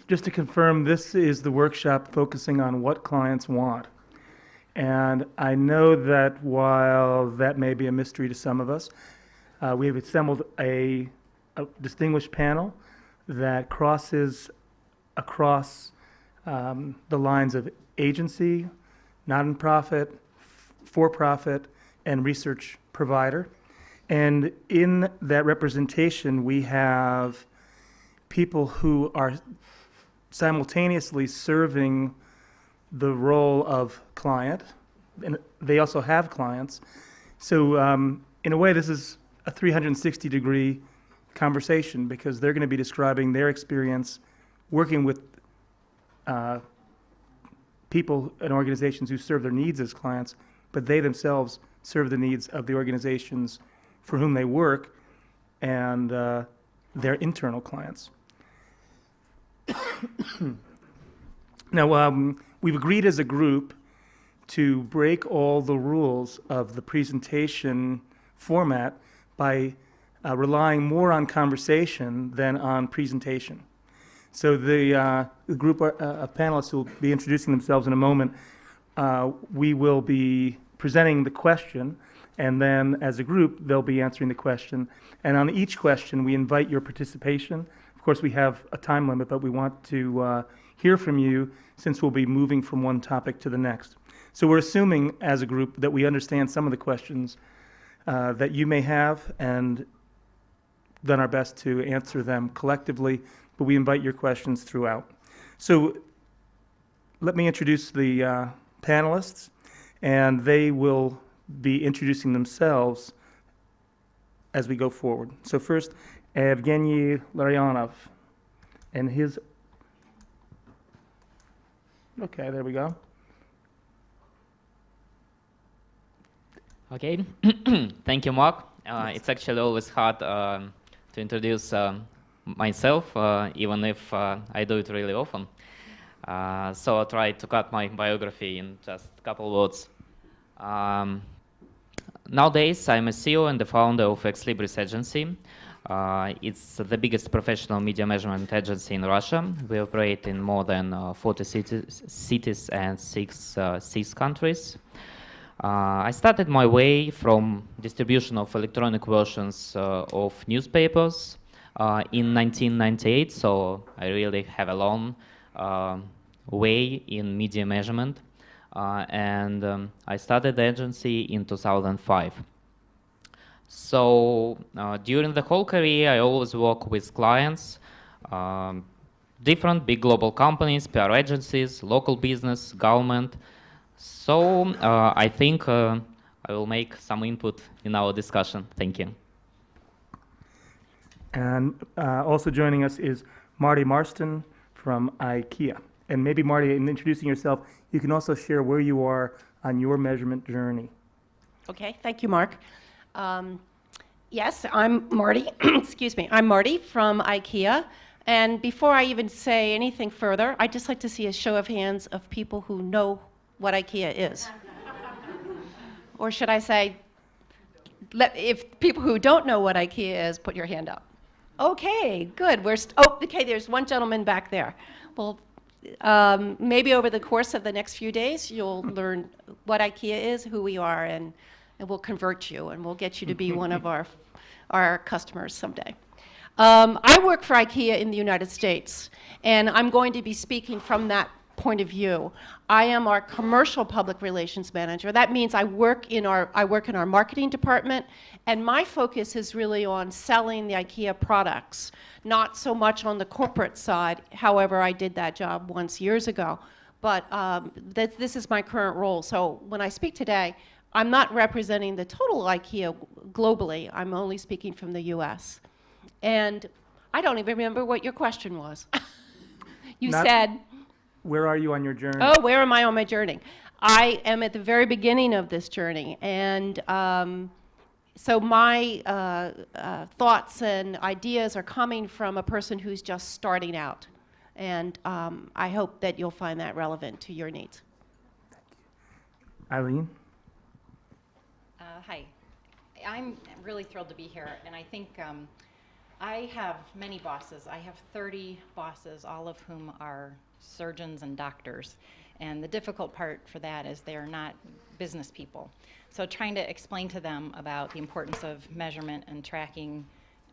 Just to confirm, this is the workshop focusing on what clients want. And I know that while that may be a mystery to some of us, we have assembled a distinguished panel that crosses across the lines of agency, nonprofit, for-profit, and research provider. And in that representation, we have people who are simultaneously serving the role of client, and they also have clients. So, in a way, this is a 360-degree conversation because they're going to be describing their experience working with people and organizations who serve their needs as clients, but they themselves serve the needs of the organizations for whom they work and their internal clients. Now, we've agreed as a group to break all the rules of the presentation format by relying more on conversation than on presentation. So the group of panelists who will be introducing themselves in a moment, we will be presenting the question, and then as a group, they'll be answering the question. And on each question, we invite your participation. Of course, we have a time limit, but we want to hear from you since we'll be moving from one topic to the next. So we're assuming as a group that we understand some of the questions that you may have and done our best to answer them collectively, but we invite your questions throughout. So let me introduce the panelists, and they will be introducing themselves as we go forward. So first, Evgeny Larionov, and his, okay, there we go. Okay, thank you, Mark. It's actually always hard to introduce myself, even if I do it really often. So I'll try to cut my biography in just a couple words. Nowadays, I'm a CEO and the founder of Ex Libris Agency. It's the biggest professional media measurement agency in Russia. We operate in more than 40 cities and six countries. I started my way from distribution of electronic versions of newspapers in 1998, so I really have a long way in media measurement. And I started the agency in 2005. So during the whole career, I always work with clients, different big global companies, PR agencies, local business, government. So I think I will make some input in our discussion. Thank you. And also joining us is Marty Marston from IKEA. And maybe Marty, in introducing yourself, you can also share where you are on your measurement journey. Okay, thank you, Mark. Yes, I'm Marty. Excuse me. I'm Marty from IKEA. And before I even say anything further, I'd just like to see a show of hands of people who know what IKEA is. Or should I say, if people who don't know what IKEA is, put your hand up. Okay, good. Okay, there's one gentleman back there. Well, maybe over the course of the next few days, you'll learn what IKEA is, who we are, and we'll convert you, and we'll get you to be one of our customers someday. I work for IKEA in the United States, and I'm going to be speaking from that point of view. I am our commercial public relations manager. That means I work in our marketing department, and my focus is really on selling the IKEA products, not so much on the corporate side. However, I did that job once years ago, but this is my current role. So when I speak today, I'm not representing the total IKEA globally. I'm only speaking from the US. And I don't even remember what your question was. You said, where are you on your journey? Oh, where am I on my journey? I am at the very beginning of this journey. And so my thoughts and ideas are coming from a person who's just starting out. And I hope that you'll find that relevant to your needs. Eileen? Hi. I'm really thrilled to be here. And I think I have many bosses. I have 30 bosses, all of whom are surgeons and doctors. And the difficult part for that is they are not business people. So trying to explain to them about the importance of measurement and tracking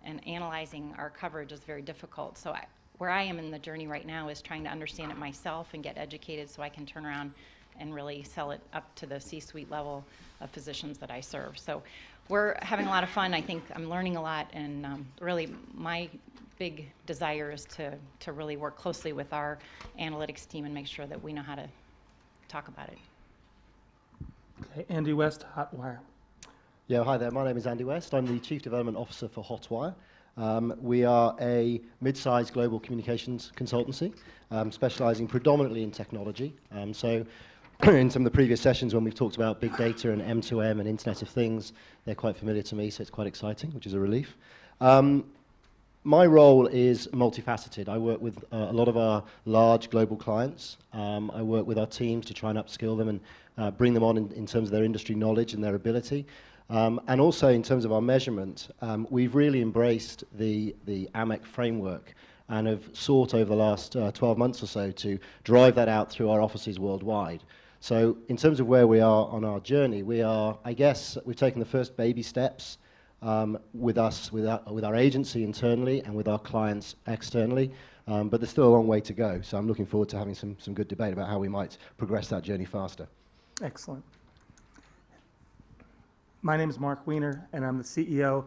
and analyzing our coverage is very difficult. So where I am in the journey right now is trying to understand it myself and get educated so I can turn around and really sell it up to the C-suite level of physicians that I serve. So we're having a lot of fun. I think I'm learning a lot, and really my big desire is to really work closely with our analytics team and make sure that we know how to talk about it. Okay, Andy West, Hotwire. Yeah, hi there. My name is Andy West. I'm the Chief Development Officer for Hotwire. We are a mid-sized global communications consultancy, specializing predominantly in technology. So in some of the previous sessions when we've talked about big data and M2M and Internet of Things, they're quite familiar to me, so it's quite exciting, which is a relief. My role is multifaceted. I work with a lot of our large global clients. I work with our teams to try and upskill them and bring them on in terms of their industry knowledge and their ability. And also in terms of our measurement, we've really embraced the AMEC framework and have sought over the last 12 months or so to drive that out through our offices worldwide. So in terms of where we are on our journey, we are, I guess, we've taken the first baby steps with our agency internally and with our clients externally, but there's still a long way to go. So I'm looking forward to having some good debate about how we might progress that journey faster. Excellent. My name is Mark Wiener, and I'm the CEO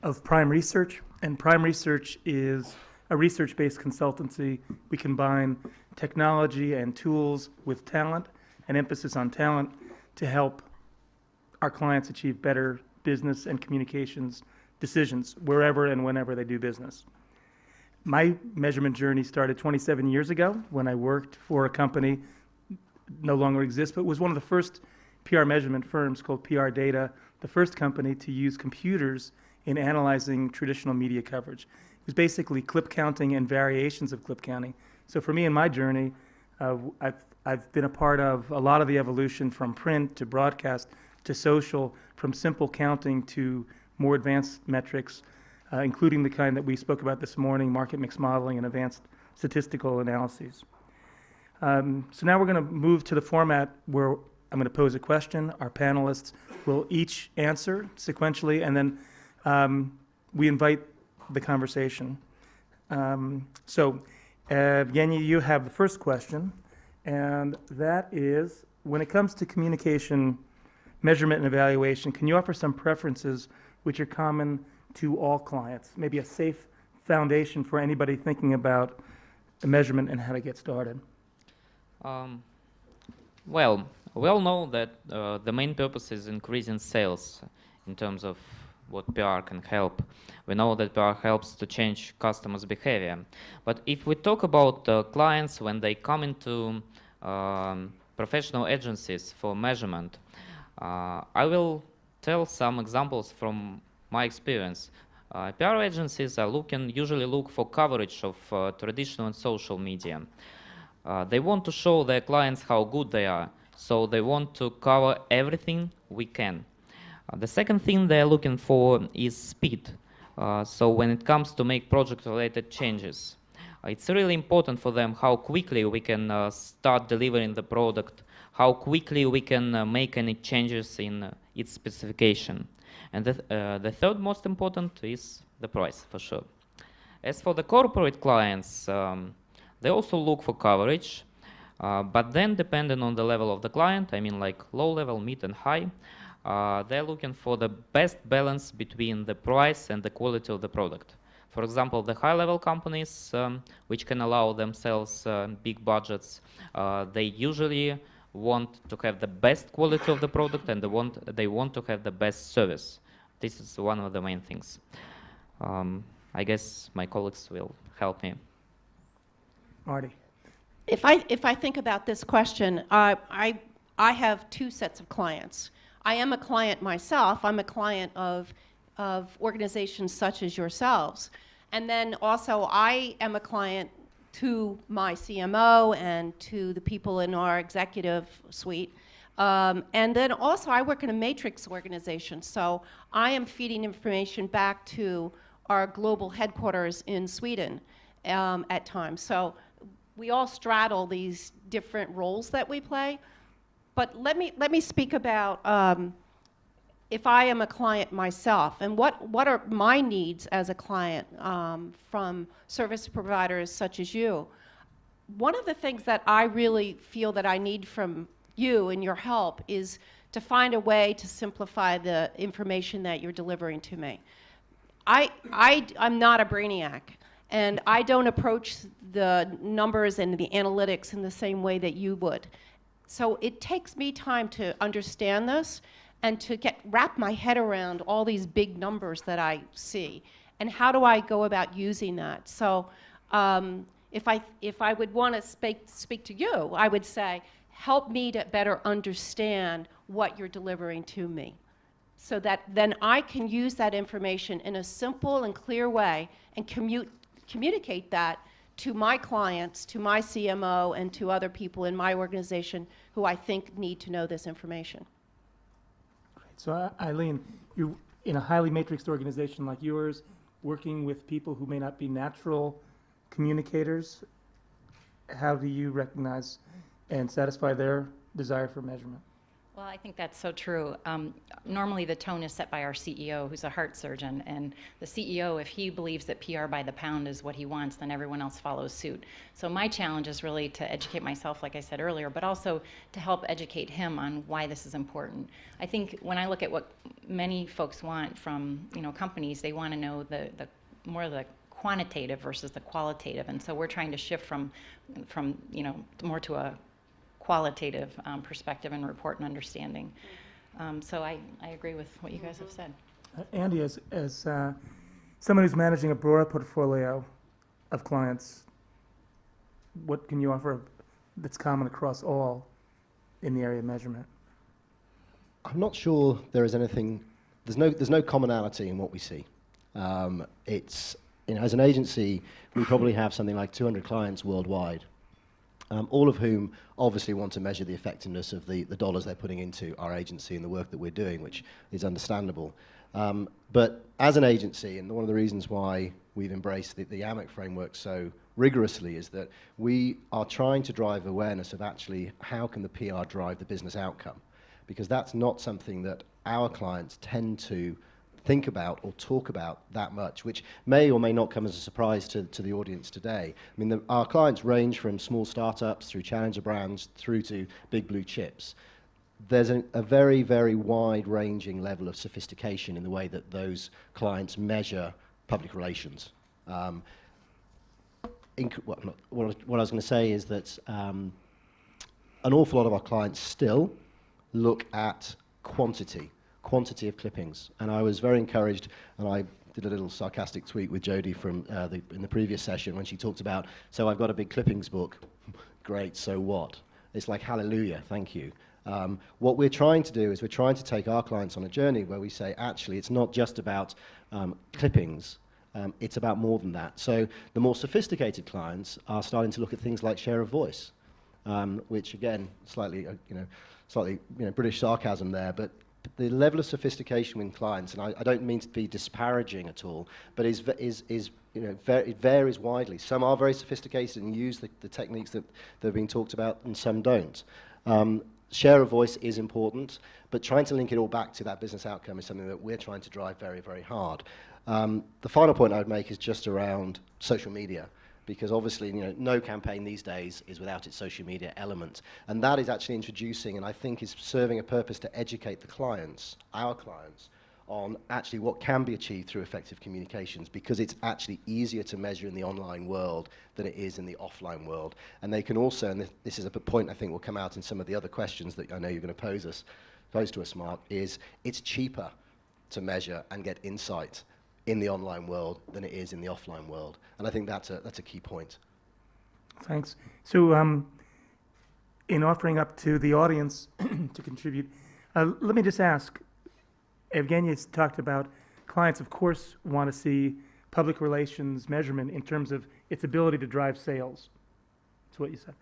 of Prime Research. And Prime Research is a research-based consultancy. We combine technology and tools with talent, an emphasis on talent, to help our clients achieve better business and communications decisions wherever and whenever they do business. My measurement journey started 27 years ago when I worked for a company, no longer exists, but was one of the first PR measurement firms called PR Data, the first company to use computers in analyzing traditional media coverage. It was basically clip counting and variations of clip counting. So for me in my journey, I've been a part of a lot of the evolution from print to broadcast to social, from simple counting to more advanced metrics, including the kind that we spoke about this morning, market mix modeling and advanced statistical analyses. So now we're going to move to the format where I'm going to pose a question. Our panelists will each answer sequentially, and then we invite the conversation. So Evgeny, you have the first question, and that is, when it comes to communication, measurement, and evaluation, can you offer some preferences which are common to all clients? Maybe a safe foundation for anybody thinking about the measurement and how to get started. Well, we all know that the main purpose is increasing sales in terms of what PR can help. We know that PR helps to change customers' behavior. But if we talk about clients when they come into professional agencies for measurement, I will tell some examples from my experience. PR agencies are usually look for coverage of traditional and social media. They want to show their clients how good they are, so they want to cover everything we can. The second thing they're looking for is speed. So when it comes to make project-related changes, it's really important for them how quickly we can start delivering the product, how quickly we can make any changes in its specification. And the third most important is the price, for sure. As for the corporate clients, they also look for coverage, but then depending on the level of the client, I mean like low level, mid and high, they're looking for the best balance between the price and the quality of the product. For example, the high-level companies, which can allow themselves big budgets, they usually want to have the best quality of the product, and they want to have the best service. This is one of the main things. I guess my colleagues will help me. Marty. If I think about this question, I have two sets of clients. I am a client myself. I'm a client of organizations such as yourselves. And then also I am a client to my CMO and to the people in our executive suite. And then also I work in a matrix organization. So I am feeding information back to our global headquarters in Sweden at times. So we all straddle these different roles that we play. But let me speak about if I am a client myself, and what are my needs as a client from service providers such as you. One of the things that I really feel that I need from you and your help is to find a way to simplify the information that you're delivering to me. I'm not a brainiac, and I don't approach the numbers and the analytics in the same way that you would. So it takes me time to understand this and to wrap my head around all these big numbers that I see. And how do I go about using that? So if I would want to speak to you, I would say, help me to better understand what you're delivering to me, so that then I can use that information in a simple and clear way and communicate that to my clients, to my CMO, and to other people in my organization who I think need to know this information. So Eileen, you're in a highly matrixed organization like yours, working with people who may not be natural communicators. How do you recognize and satisfy their desire for measurement? Well, I think that's so true. Normally, the tone is set by our CEO, who's a heart surgeon, and the CEO, if he believes that PR by the pound is what he wants, then everyone else follows suit. So my challenge is really to educate myself, like I said earlier, but also to help educate him on why this is important. I think when I look at what many folks want from companies, they want to know the more of the quantitative versus the qualitative, and so we're trying to shift from more to a qualitative perspective and report and understanding. So I agree with what you guys have said. Andy, as someone who's managing a broader portfolio of clients, what can you offer that's common across all in the area of measurement? I'm not sure there is anything. There's no commonality in what we see. It's as an agency, we probably have something like 200 clients worldwide. All of whom obviously want to measure the effectiveness of the dollars they're putting into our agency and the work that we're doing, which is understandable. But as an agency, and one of the reasons why we've embraced the AMIC framework so rigorously is that we are trying to drive awareness of actually how can the PR drive the business outcome, because that's not something that our clients tend to think about or talk about that much, which may or may not come as a surprise to the audience today. I mean, our clients range from small startups through challenger brands through to big blue chips. There's a very, very wide-ranging level of sophistication in the way that those clients measure public relations. What I was going to say is that an awful lot of our clients still look at quantity of clippings. And I was very encouraged, and I did a little sarcastic tweet with Jodie from in the previous session when she talked about, so I've got a big clippings book. Great, so what? It's like, hallelujah, thank you. What we're trying to do is we're trying to take our clients on a journey where we say, actually, it's not just about clippings. It's about more than that. So the more sophisticated clients are starting to look at things like share of voice, which again, slightly British sarcasm there, but the level of sophistication with clients, and I don't mean to be disparaging at all, but it varies widely. Some are very sophisticated and use the techniques that have been talked about, and some don't. Share of voice is important, but trying to link it all back to that business outcome is something that we're trying to drive very, very hard. The final point I would make is just around social media, because obviously, no campaign these days is without its social media element. And that is actually introducing, and I think is serving a purpose to educate the clients, our clients, on actually what can be achieved through effective communications, because it's actually easier to measure in the online world than it is in the offline world. And they can also, and this is a point I think will come out in some of the other questions that I know you're going to pose to us, Mark, is it's cheaper to measure and get insight in the online world than it is in the offline world. And I think that's a key point. Thanks. So in offering up to the audience to contribute, let me just ask, Evgenia's talked about clients, of course, want to see public relations measurement in terms of its ability to drive sales. That's what you said.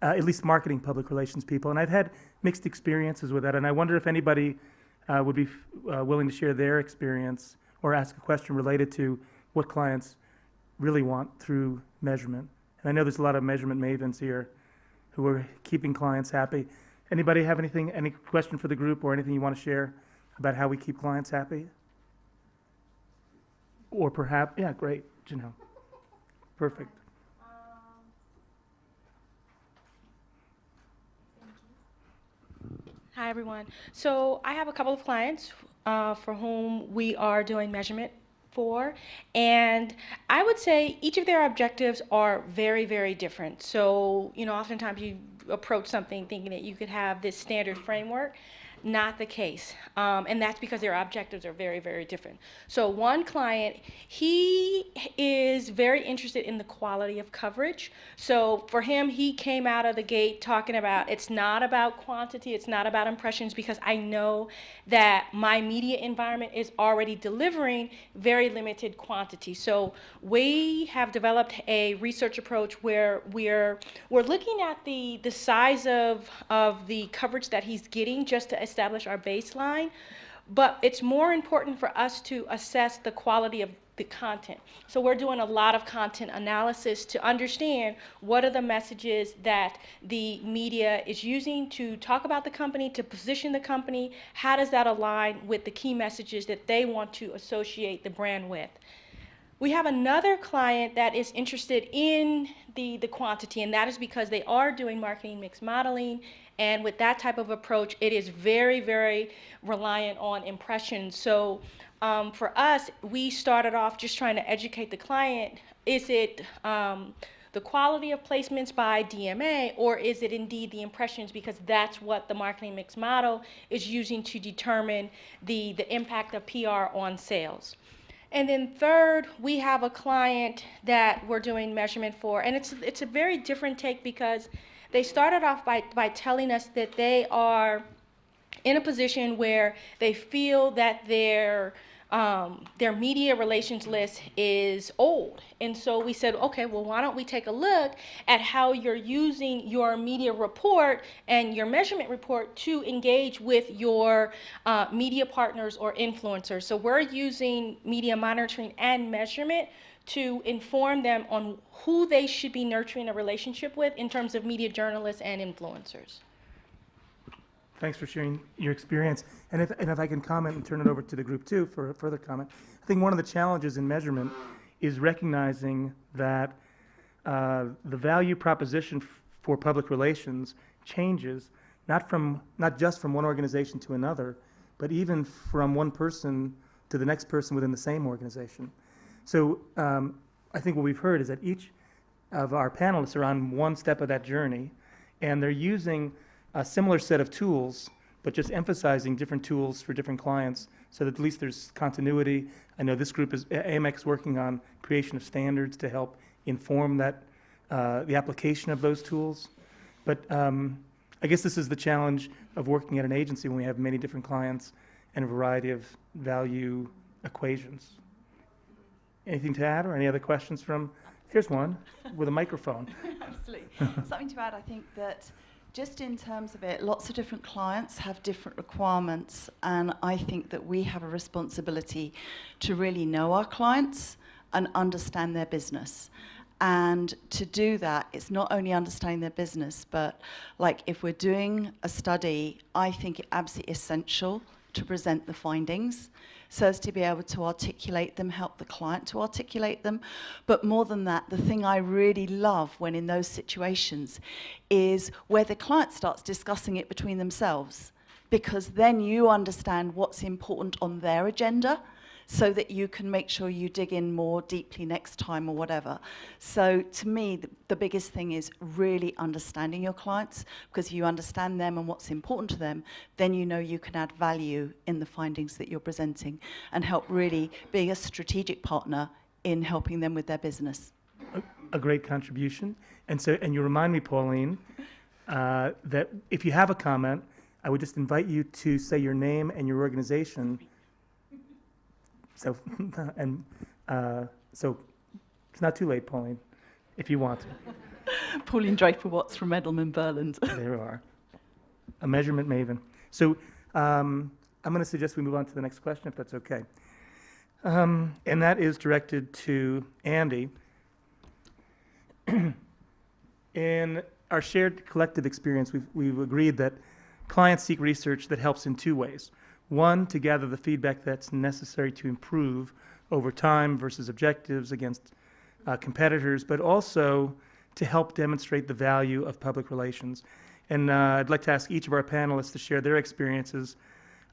At least marketing public relations people. And I've had mixed experiences with that, and I wonder if anybody would be willing to share their experience or ask a question related to what clients really want through measurement. And I know there's a lot of measurement mavens here who are keeping clients happy. Anybody have anything, any question for the group or anything you want to share about how we keep clients happy? Or perhaps, yeah, great, Janelle. Perfect. Hi, everyone. So I have a couple of clients for whom we are doing measurement for, and I would say each of their objectives are very, very different. So, oftentimes you approach something thinking that you could have this standard framework. Not the case. And that's because their objectives are very, very different. So one client, he is very interested in the quality of coverage. So for him, he came out of the gate talking about it's not about quantity, it's not about impressions, because I know that my media environment is already delivering very limited quantity. So we have developed a research approach where we're looking at the size of the coverage that he's getting just to establish our baseline, but it's more important for us to assess the quality of the content. So we're doing a lot of content analysis to understand what are the messages that the media is using to talk about the company, to position the company, how does that align with the key messages that they want to associate the brand with. We have another client that is interested in the quantity, and that is because they are doing marketing mix modeling. And with that type of approach, it is very, very reliant on impressions. So for us, we started off just trying to educate the client. Is it the quality of placements by DMA, or is it indeed the impressions? Because that's what the marketing mix model is using to determine the impact of PR on sales. And then third, we have a client that we're doing measurement for, and it's a very different take because they started off by telling us that they are in a position where they feel that their media relations list is old. And so we said, okay, well, why don't we take a look at how you're using your media report and your measurement report to engage with your media partners or influencers. So we're using media monitoring and measurement to inform them on who they should be nurturing a relationship with in terms of media journalists and influencers. Thanks for sharing your experience. And if I can comment and turn it over to the group too for a further comment. I think one of the challenges in measurement is recognizing that the value proposition for public relations changes not just from one organization to another, but even from one person to the next person within the same organization. So I think what we've heard is that each of our panelists are on one step of that journey, and they're using a similar set of tools, but just emphasizing different tools for different clients so that at least there's continuity. I know this group is, AMEC is working on creation of standards to help inform that, the application of those tools. But I guess this is the challenge of working at an agency when we have many different clients and a variety of value equations. Anything to add or any other questions from, here's one with a microphone. Absolutely. Something to add, I think that just in terms of it, lots of different clients have different requirements, and I think that we have a responsibility to really know our clients and understand their business. And to do that, it's not only understanding their business, but like if we're doing a study, I think it's absolutely essential to present the findings so as to be able to articulate them, help the client to articulate them. But more than that, the thing I really love when in those situations is where the client starts discussing it between themselves, because then you understand what's important on their agenda so that you can make sure you dig in more deeply next time or whatever. So to me, the biggest thing is really understanding your clients, because if you understand them and what's important to them, then you know you can add value in the findings that you're presenting and help really be a strategic partner in helping them with their business. A great contribution. And you remind me, Pauline, that if you have a comment, I would just invite you to say your name and your organization. So it's not too late, Pauline, if you want to. Pauline Draper-Watts from Edelman Berland. There you are. A measurement maven. So I'm going to suggest we move on to the next question, if that's okay. And that is directed to Andy. In our shared collective experience, we've agreed that clients seek research that helps in two ways. One, to gather the feedback that's necessary to improve over time versus objectives against competitors, but also to help demonstrate the value of public relations. And I'd like to ask each of our panelists to share their experiences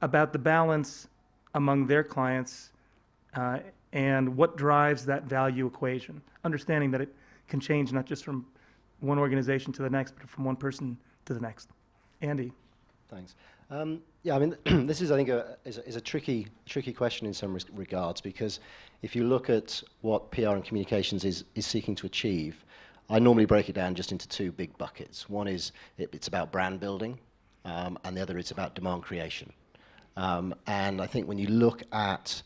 about the balance among their clients and what drives that value equation, understanding that it can change not just from one organization to the next, but from one person to the next. Andy. Thanks. Yeah, I mean, this is, I think, is a tricky question in some regards, because if you look at what PR and communications is seeking to achieve, I normally break it down just into two big buckets. One is it's about brand building, and the other is about demand creation. And I think when you look at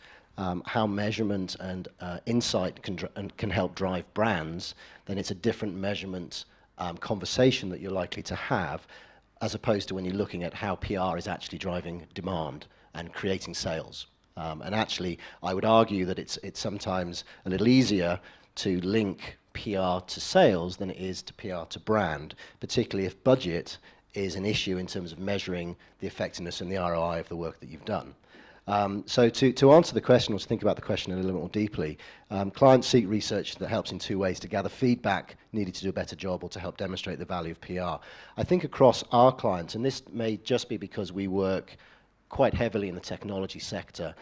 how measurement and insight can help drive brands, then it's a different measurement conversation that you're likely to have, as opposed to when you're looking at how PR is actually driving demand and creating sales. And actually, I would argue that it's sometimes a little easier to link PR to sales than it is to PR to brand, particularly if budget is an issue in terms of measuring the effectiveness and the ROI of the work that you've done. So to answer the question, or to think about the question a little bit more deeply, clients seek research that helps in two ways: to gather feedback needed to do a better job, or to help demonstrate the value of PR. I think across our clients, and this may just be because we work quite heavily in the technology sector,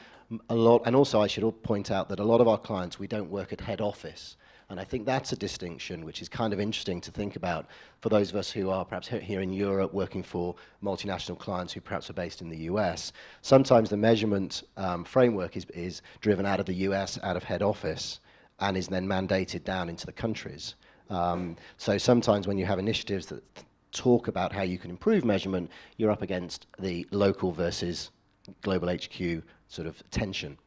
and also I should point out that a lot of our clients, we don't work at head office. And I think that's a distinction which is kind of interesting to think about for those of us who are perhaps here in Europe working for multinational clients who perhaps are based in the US. Sometimes the measurement framework is driven out of the US, out of head office, and is then mandated down into the countries. So sometimes when you have initiatives that talk about how you can improve measurement, you're up against the local versus global HQ sort of tension.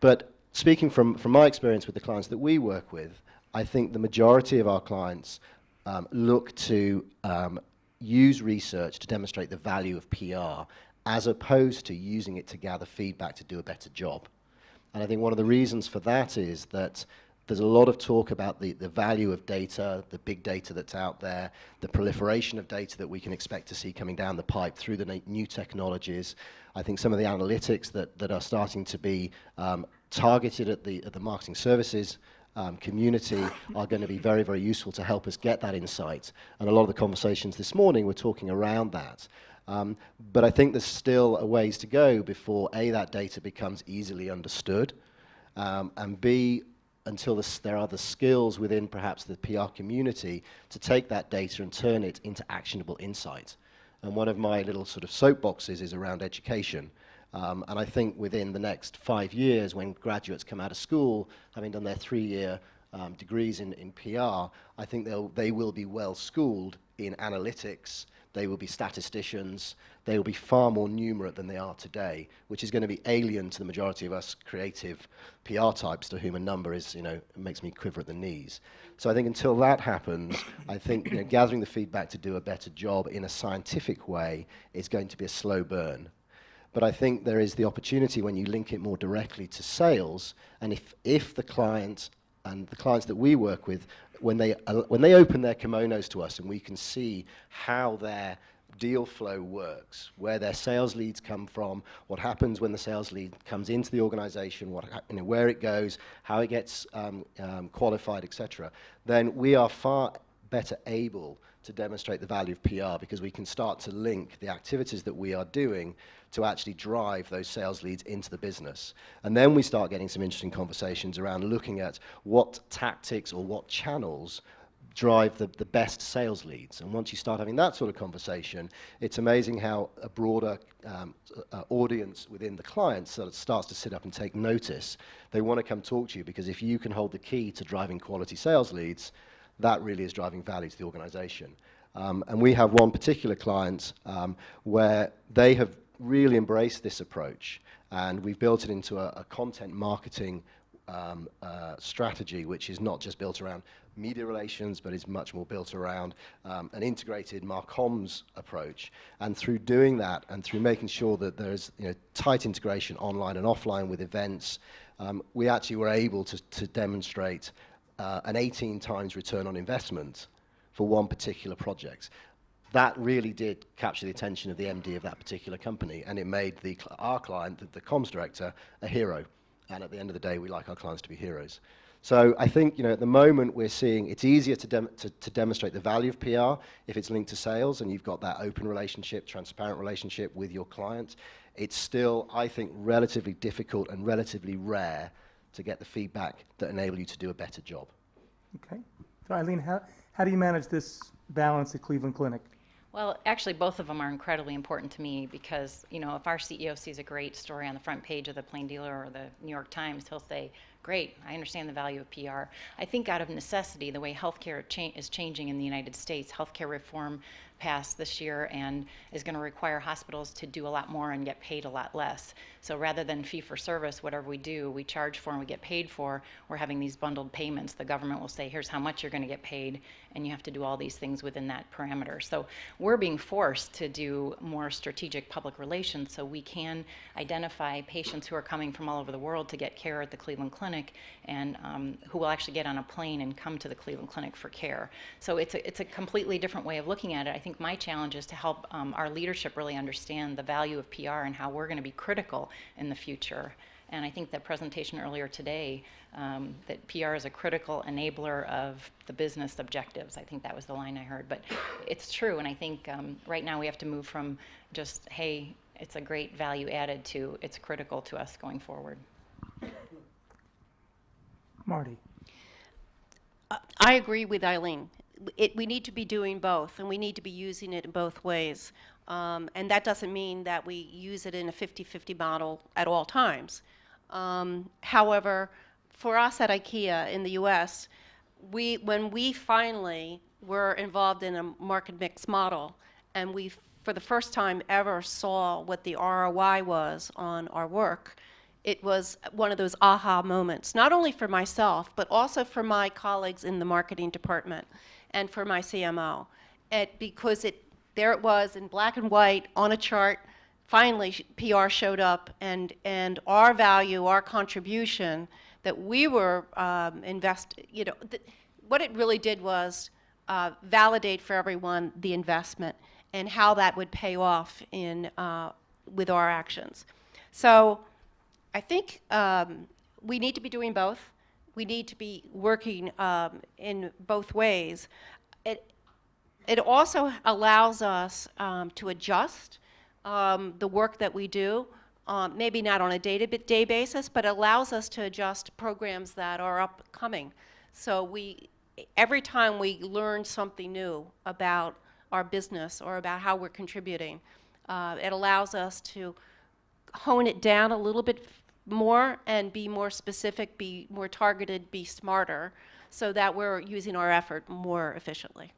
But speaking from my experience with the clients that we work with, I think the majority of our clients look to use research to demonstrate the value of PR, as opposed to using it to gather feedback to do a better job. And I think one of the reasons for that is that there's a lot of talk about the value of data, the big data that's out there, the proliferation of data that we can expect to see coming down the pipe through the new technologies. I think some of the analytics that are starting to be targeted at the marketing services community are going to be very, very useful to help us get that insight. And a lot of the conversations this morning were talking around that. But I think there's still a ways to go before A, that data becomes easily understood, and B, until there are the skills within perhaps the PR community to take that data and turn it into actionable insight. And one of my little sort of soapboxes is around education. And I think within the next 5 years, when graduates come out of school, having done their 3-year degrees in PR, I think they will be well schooled in analytics. They will be statisticians. They will be far more numerate than they are today, which is going to be alien to the majority of us creative PR types, to whom a number is, makes me quiver at the knees. So I think until that happens, I think gathering the feedback to do a better job in a scientific way is going to be a slow burn. But I think there is the opportunity when you link it more directly to sales, and if the client and the clients that we work with, when they open their kimonos to us and we can see how their deal flow works, where their sales leads come from, what happens when the sales lead comes into the organization, where it goes, how it gets qualified, etc., then we are far better able to demonstrate the value of PR, because we can start to link the activities that we are doing to actually drive those sales leads into the business. And then we start getting some interesting conversations around looking at what tactics or what channels drive the best sales leads. And once you start having that sort of conversation, it's amazing how a broader audience within the client sort of starts to sit up and take notice. They want to come talk to you, because if you can hold the key to driving quality sales leads, that really is driving value to the organization. And we have one particular client where they have really embraced this approach, and we've built it into a content marketing strategy, which is not just built around media relations, but is much more built around an integrated Marcoms approach. And through doing that, and through making sure that there's tight integration online and offline with events, we actually were able to demonstrate an 18 times return on investment for one particular project. That really did capture the attention of the MD of that particular company, and it made our client, the comms director, a hero. And at the end of the day, we like our clients to be heroes. So I think, at the moment we're seeing it's easier to demonstrate the value of PR if it's linked to sales and you've got that open relationship, transparent relationship with your client. It's still, I think, relatively difficult and relatively rare to get the feedback that enable you to do a better job. Okay. So Eileen, how do you manage this balance at Cleveland Clinic? Well, actually, both of them are incredibly important to me because, if our CEO sees a great story on the front page of the Plain Dealer or the New York Times, he'll say, great, I understand the value of PR. I think out of necessity, the way healthcare is changing in the United States, healthcare reform passed this year and is going to require hospitals to do a lot more and get paid a lot less. So rather than fee for service, whatever we do, we charge for and we get paid for, we're having these bundled payments. The government will say, here's how much you're going to get paid, and you have to do all these things within that parameter. So we're being forced to do more strategic public relations so we can identify patients who are coming from all over the world to get care at the Cleveland Clinic and who will actually get on a plane and come to the Cleveland Clinic for care. So it's a completely different way of looking at it. I think my challenge is to help our leadership really understand the value of PR and how we're going to be critical in the future. And I think that presentation earlier today, that PR is a critical enabler of the business objectives. I think that was the line I heard. But it's true, and I think right now we have to move from just, hey, it's a great value added to it's critical to us going forward. Marty. I agree with Eileen. We need to be doing both, and we need to be using it in both ways. And that doesn't mean that we use it in a 50-50 model at all times. However, for us at IKEA in the US, when we finally were involved in a market mix model, and we, for the first time ever, saw what the ROI was on our work, it was one of those aha moments, not only for myself, but also for my colleagues in the marketing department and for my CMO. Because there it was in black and white on a chart. Finally, PR showed up, and our value, our contribution that we were what it really did was validate for everyone the investment and how that would pay off with our actions. So I think we need to be doing both. We need to be working in both ways. It also allows us to adjust the work that we do, maybe not on a day-to-day basis, but allows us to adjust programs that are upcoming. So every time we learn something new about our business or about how we're contributing, it allows us to hone it down a little bit more and be more specific, be more targeted, be smarter, so that we're using our effort more efficiently.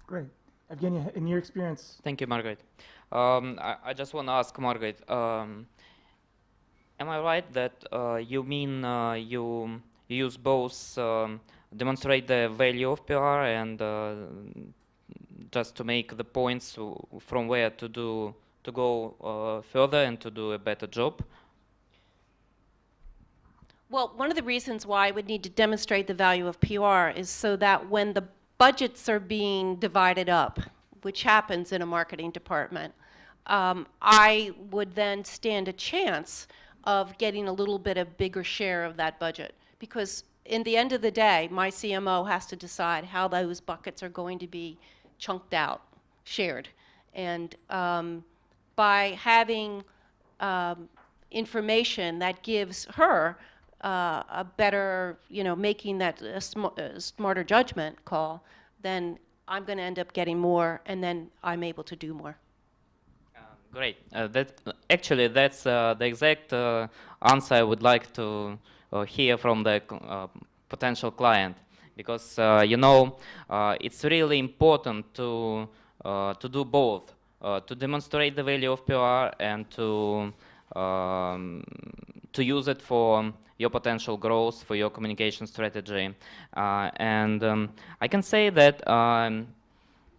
Great. Evgenia, in your experience. Thank you, Margaret. I just want to ask Margaret, am I right that you mean you use both demonstrate the value of PR and just to make the points from where to go further and to do a better job? Well, one of the reasons why I would need to demonstrate the value of PR is so that when the budgets are being divided up, which happens in a marketing department, I would then stand a chance of getting a little bit of bigger share of that budget. Because in the end of the day, my CMO has to decide how those buckets are going to be chunked out, shared. And by having information that gives her a better, making that a smarter judgment call, then I'm going to end up getting more, and then I'm able to do more. Great. That's the exact answer I would like to hear from the potential client, because it's really important to do both, to demonstrate the value of PR and to to use it for your potential growth, for your communication strategy. And I can say that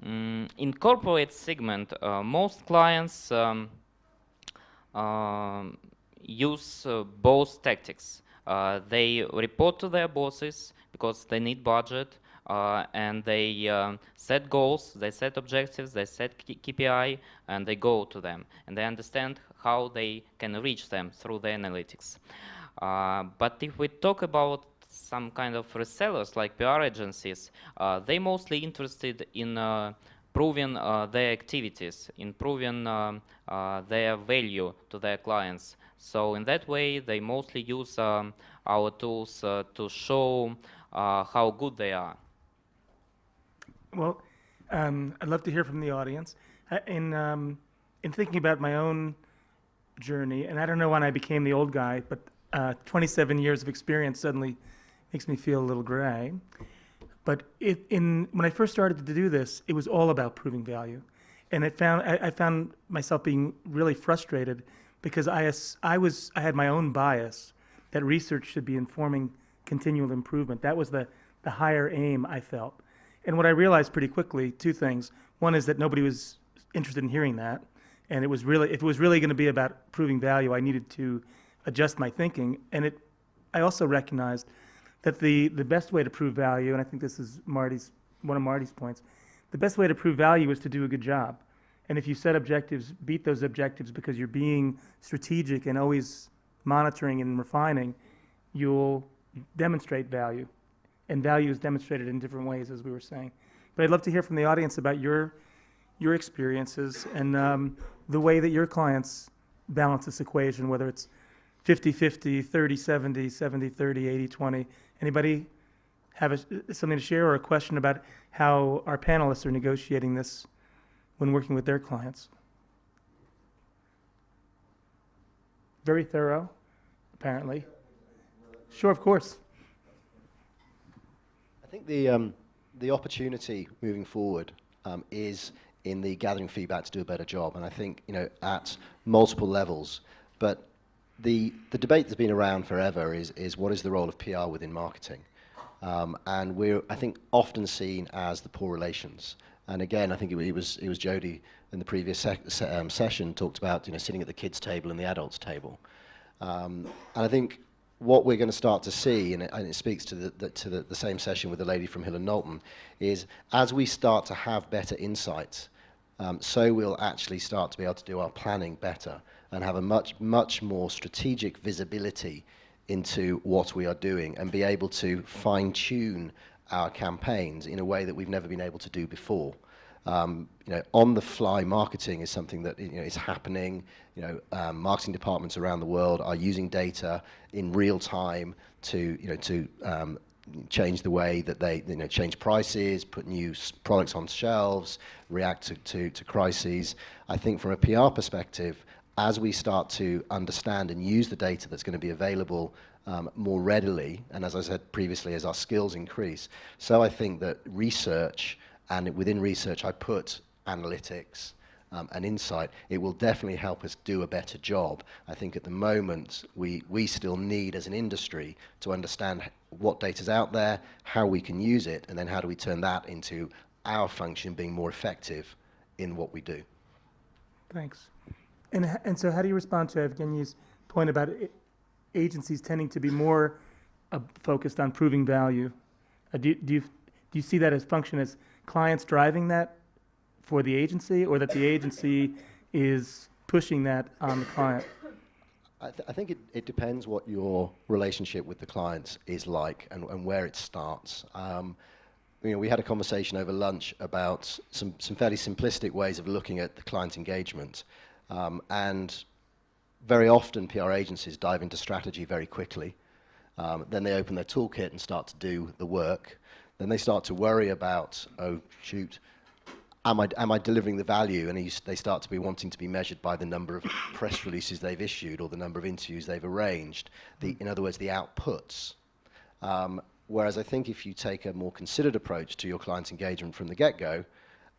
in corporate segment, most clients use both tactics. They report to their bosses because they need budget, and they set goals, they set objectives, they set KPI, and they go to them. And they understand how they can reach them through the analytics. But if we talk about some kind of resellers like PR agencies, they mostly interested in proving their activities, in proving their value to their clients. So in that way, they mostly use our tools to show how good they are. Well, I'd love to hear from the audience. In thinking about my own journey, and I don't know when I became the old guy, but 27 years of experience suddenly makes me feel a little gray. But when I first started to do this, it was all about proving value. And I found myself being really frustrated because I had my own bias that research should be informing continual improvement. That was the higher aim I felt. And what I realized pretty quickly, two things. One is that nobody was interested in hearing that. And if it was really going to be about proving value, I needed to adjust my thinking. And I also recognized that the best way to prove value, and I think this is one of Marty's points, the best way to prove value is to do a good job. And if you set objectives, beat those objectives because you're being strategic and always monitoring and refining, you'll demonstrate value. And value is demonstrated in different ways, as we were saying. But I'd love to hear from the audience about your experiences and the way that your clients balance this equation, whether it's 50-50, 30-70, 70-30, 80-20. Anybody have something to share or a question about how our panelists are negotiating this when working with their clients? Very thorough, apparently. Sure, of course. I think the opportunity moving forward is in the gathering feedback to do a better job, and I think at multiple levels. But the debate that's been around forever is what is the role of PR within marketing, and we're I think often seen as the poor relations. And again, I think it was Jody in the previous session talked about sitting at the kids' table and the adults' table, and I think what we're going to start to see, and it speaks to the same session with the lady from Hill and Knowlton, is as we start to have better insights, so we'll actually start to be able to do our planning better and have a much more strategic visibility into what we are doing and be able to fine-tune our campaigns in a way that we've never been able to do before. On-the-fly marketing is something that is happening. Marketing departments around the world are using data in real time to change the way that they change prices, put new products on shelves, react to crises. I think from a PR perspective, as we start to understand and use the data that's going to be available more readily, and as I said previously, as our skills increase, so I think that research, and within research I put analytics and insight, it will definitely help us do a better job. I think at the moment we still need as an industry to understand what data's out there, how we can use it, and then how do we turn that into our function being more effective in what we do. Thanks. And so how do you respond to Evgeny's point about agencies tending to be more focused on proving value? Do you see that as function as clients driving that for the agency, or that the agency is pushing that on the client? I think it depends what your relationship with the clients is like and where it starts. We had a conversation over lunch about some fairly simplistic ways of looking at the client engagement. And very often PR agencies dive into strategy very quickly. Then they open their toolkit and start to do the work. Then they start to worry about, oh shoot, am I delivering the value? And they start to be wanting to be measured by the number of press releases they've issued or the number of interviews they've arranged. In other words, the outputs. Whereas I think if you take a more considered approach to your client's engagement from the get-go,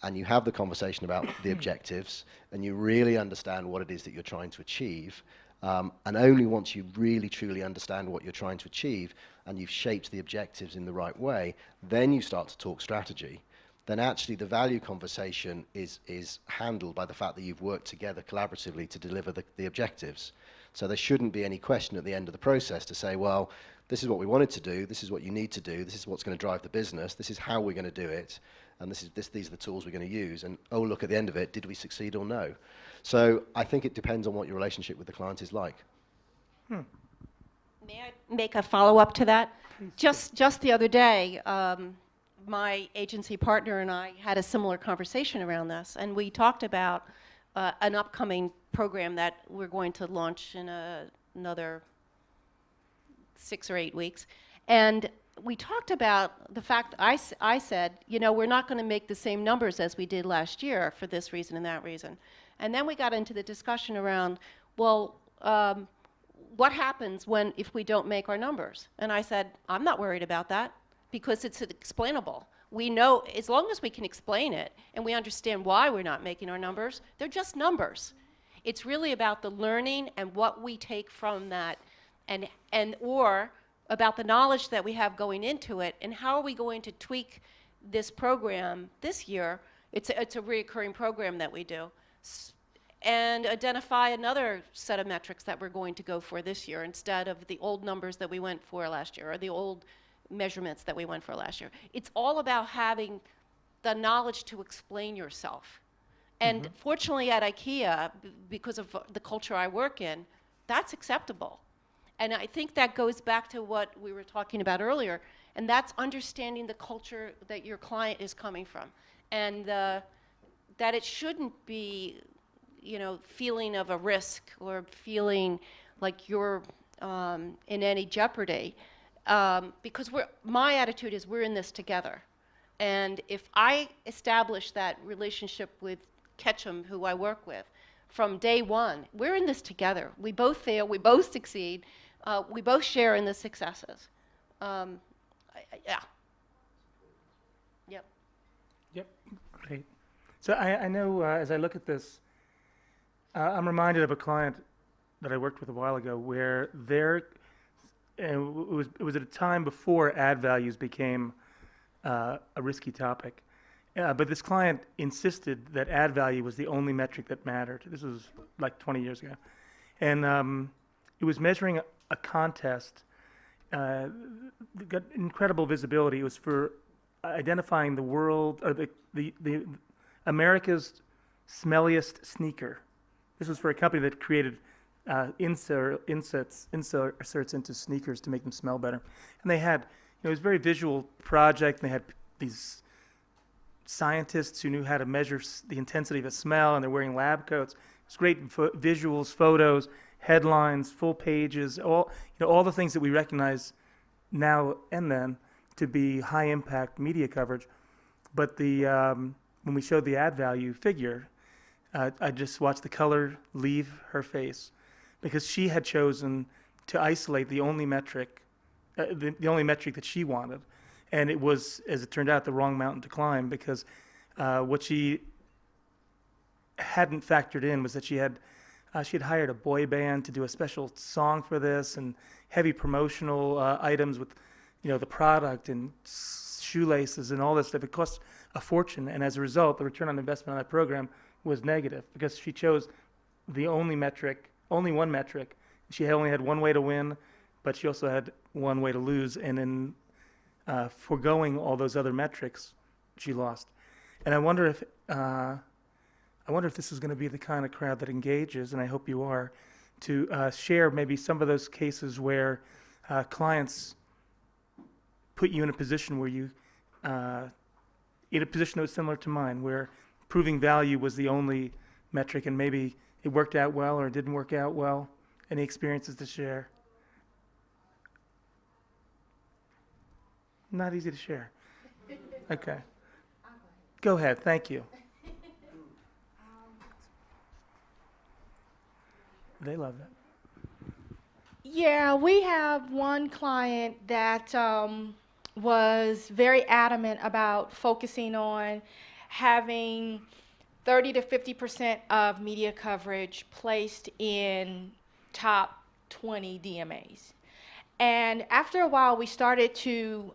and you have the conversation about the objectives, and you really understand what it is that you're trying to achieve, And only once you really truly understand what you're trying to achieve and you've shaped the objectives in the right way, then you start to talk strategy. Then actually the value conversation is handled by the fact that you've worked together collaboratively to deliver the objectives. So there shouldn't be any question at the end of the process to say, well, this is what we wanted to do, this is what you need to do, this is what's going to drive the business, this is how we're going to do it, and these are the tools we're going to use, and oh, look, at the end of it, did we succeed or no? So I think it depends on what your relationship with the client is like. May I make a follow-up to that? Just the other day, my agency partner and I had a similar conversation around this, and we talked about an upcoming program that we're going to launch in another 6 or 8 weeks. And we talked about the fact, I said, you know, we're not going to make the same numbers as we did last year for this reason and that reason. And then we got into the discussion around, well, what happens if we don't make our numbers? And I said, I'm not worried about that because it's explainable. We know, as long as we can explain it and we understand why we're not making our numbers, they're just numbers. It's really about the learning and what we take from that or about the knowledge that we have going into it and how are we going to tweak this program this year. It's a reoccurring program that we do. And identify another set of metrics that we're going to go for this year instead of the old numbers that we went for last year or the old measurements that we went for last year. It's all about having the knowledge to explain yourself. And fortunately at IKEA, because of the culture I work in, that's acceptable. And I think that goes back to what we were talking about earlier, and that's understanding the culture that your client is coming from. And that it shouldn't be, you know, feeling of a risk or feeling like you're in any jeopardy. Because my attitude is we're in this together. And if I establish that relationship with Ketchum, who I work with, from day one, we're in this together. We both fail, we both succeed, we both share in the successes. Yeah. Yep. Yep, great. So I know as I look at this, I'm reminded of a client that I worked with a while ago where it was at a time before ad values became a risky topic. But this client insisted that ad value was the only metric that mattered. This was like 20 years ago. And it was measuring a contest, got incredible visibility. It was for identifying the world, or the America's smelliest sneaker. This was for a company that created inserts into sneakers to make them smell better. And they had, it was a very visual project. And they had these scientists who knew how to measure the intensity of a smell, and they're wearing lab coats. It's great visuals, photos, headlines, full pages, all the things that we recognize now and then to be high impact media coverage. But when we showed the ad value figure, I just watched the color leave her face because she had chosen to isolate the only metric, the only metric that she wanted. And it was, as it turned out, the wrong mountain to climb because what she hadn't factored in was that she had hired a boy band to do a special song for this and heavy promotional items with, the product and shoelaces and all this stuff. It cost a fortune, and as a result, the return on investment on that program was negative because she chose the only one metric. She only had one way to win, but she also had one way to lose, and in foregoing all those other metrics, she lost. And I wonder if this is going to be the kind of crowd that engages, and I hope you are, to share maybe some of those cases where clients put you in a position where you, in a position that was similar to mine, where proving value was the only metric, and maybe it worked out well or it didn't work out well. Any experiences to share? Not easy to share. Okay. Go ahead. Thank you. They love it. Yeah, we have one client that was very adamant about focusing on having 30 to 50% of media coverage placed in top 20 DMAs. And after a while, we started to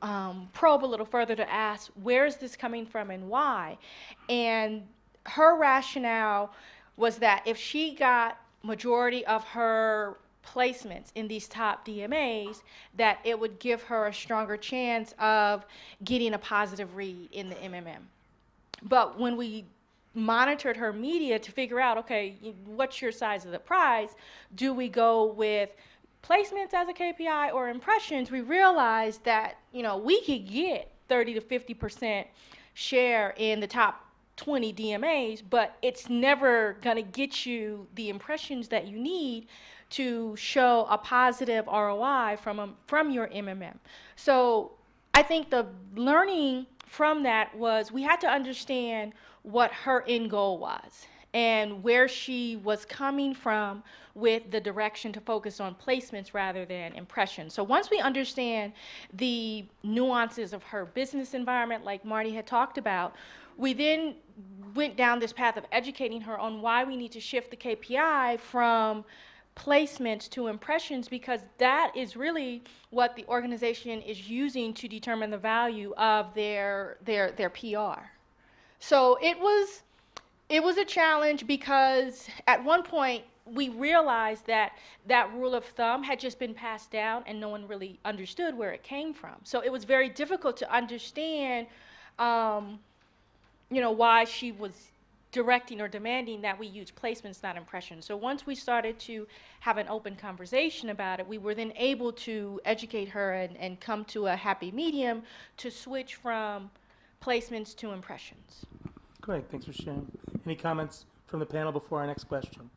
probe a little further to ask, where is this coming from and why? And her rationale was that if she got majority of her placements in these top DMAs, that it would give her a stronger chance of getting a positive read in the MMM. But when we monitored her media to figure out, okay, what's your size of the prize? Do we go with placements as a KPI or impressions? We realized that, we could get 30 to 50% share in the top 20 DMAs, but it's never going to get you the impressions that you need to show a positive ROI from your MMM. So I think the learning from that was we had to understand what her end goal was and where she was coming from with the direction to focus on placements rather than impressions. So once we understand the nuances of her business environment, like Marty had talked about, we then went down this path of educating her on why we need to shift the KPI from placements to impressions, because that is really what the organization is using to determine the value of their PR. So it was a challenge because at one point we realized that rule of thumb had just been passed down and no one really understood where it came from. So it was very difficult to understand why she was directing or demanding that we use placements, not impressions. So once we started to have an open conversation about it, we were then able to educate her and come to a happy medium to switch from placements to impressions. Great, thanks for sharing. Any comments from the panel before our next question?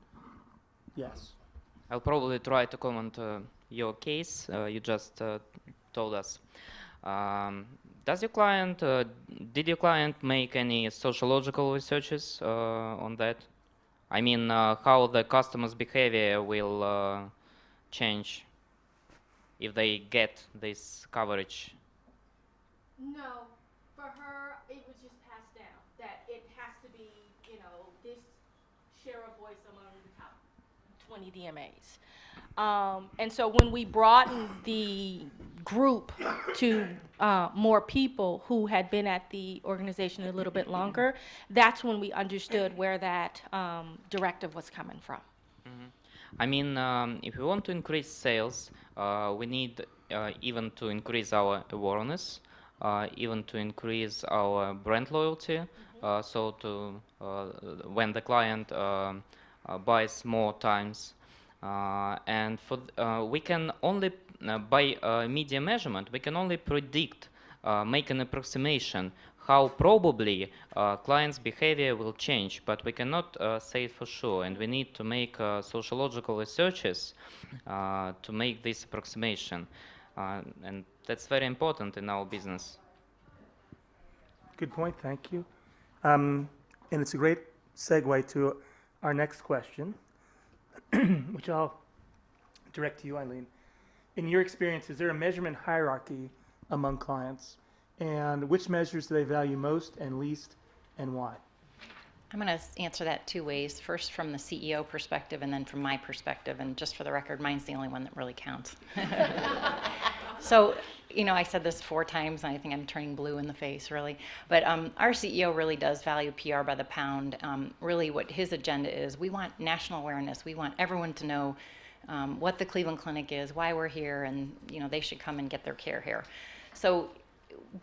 Yes. I'll probably try to comment your case you just told us. Did your client make any sociological researches on that? I mean, how the customer's behavior will change if they get this coverage? No, for her, it was just passed down that it has to be, this share of voice among the top 20 DMAs. And so when we broadened the group to more people who had been at the organization a little bit longer, that's when we understood where that directive was coming from. I mean, if we want to increase sales, we need even to increase our awareness, even to increase our brand loyalty. So when the client buys more times, and we can only by media measurement we can only predict, make an approximation how probably clients' behavior will change, but we cannot say it for sure, and we need to make sociological researches to make this approximation, and that's very important in our business. Good point, thank you. And it's a great segue to our next question, which I'll direct to you, Eileen. In your experience, is there a measurement hierarchy among clients? And which measures do they value most and least, and why? I'm going to answer that two ways. First, from the CEO perspective, and then from my perspective. And just for the record, mine's the only one that really counts. So, I said this 4 times, and I think I'm turning blue in the face, really. But our CEO really does value PR by the pound. Really, what his agenda is, we want national awareness. We want everyone to know what the Cleveland Clinic is, why we're here, and they should come and get their care here. So,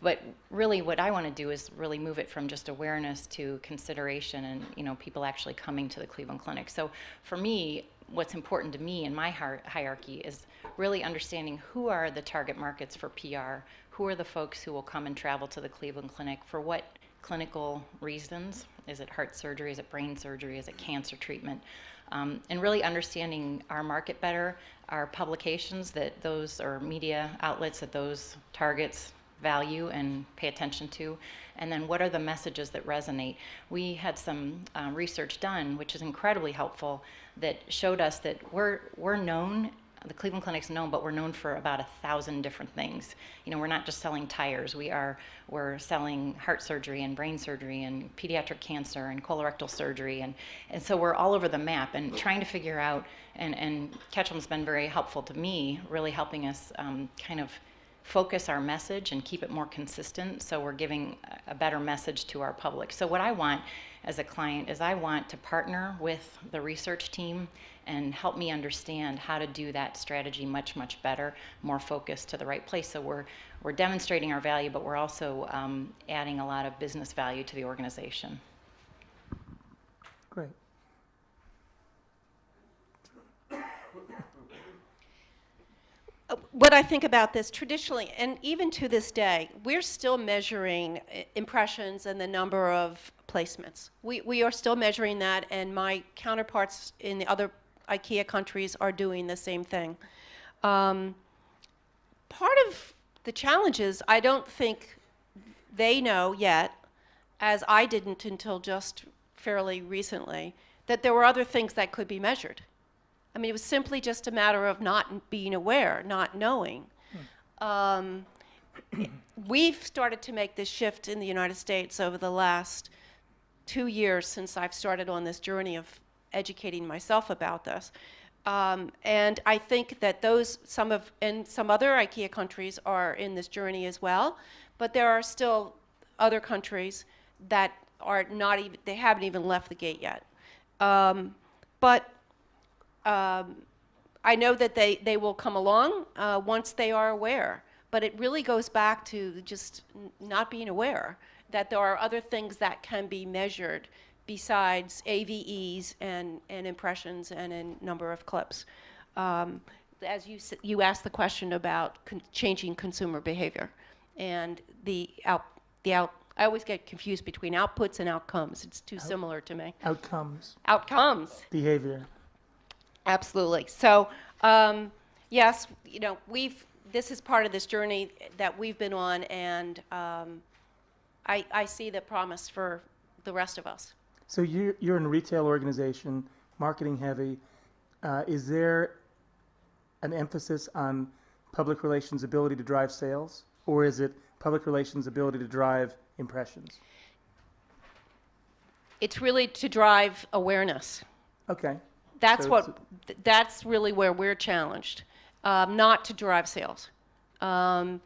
but really what I want to do is really move it from just awareness to consideration and people actually coming to the Cleveland Clinic. So for me, what's important to me in my hierarchy is really understanding who are the target markets for PR, who are the folks who will come and travel to the Cleveland Clinic, for what clinical reasons. Is it heart surgery, is it brain surgery, is it cancer treatment? And really understanding our market better, our publications that those, or media outlets that those targets value and pay attention to, and then what are the messages that resonate. We had some research done, which is incredibly helpful, that showed us that we're known the Cleveland Clinic's known, but we're known for about 1,000 different things. You know, we're not just selling tires. We're selling heart surgery and brain surgery and pediatric cancer and colorectal surgery, and so we're all over the map and trying to figure out. And Ketchum's been very helpful to me, really helping us kind of focus our message and keep it more consistent, so we're giving a better message to our public. So what I want as a client is I want to partner with the research team and help me understand how to do that strategy much, much better, more focused to the right place. So we're demonstrating our value, but we're also adding a lot of business value to the organization. Great. What I think about this traditionally, and even to this day, we're still measuring impressions and the number of placements. We are still measuring that, and my counterparts in the other IKEA countries are doing the same thing. Part of the challenge is I don't think they know yet, as I didn't until just fairly recently, that there were other things that could be measured. I mean, it was simply just a matter of not being aware, not knowing. We've started to make this shift in the United States over the last 2 years since I've started on this journey of educating myself about this. And I think that some other IKEA countries are in this journey as well, but there are still other countries that are not even, they haven't even left the gate yet. I know that they will come along once they are aware, but it really goes back to just not being aware that there are other things that can be measured besides AVEs and impressions and a number of clips. As you asked the question about changing consumer behavior, and I always get confused between outputs and outcomes. It's too similar to me. Outcomes, Outcomes. behavior. Absolutely. So, yes, you know, this is part of this journey that we've been on, and I see the promise for the rest of us. So you're in a retail organization, marketing heavy. Is there an emphasis on public relations ability to drive sales, or is it public relations ability to drive impressions? It's really to drive awareness. Okay. That's So that's really where we're challenged, not to drive sales.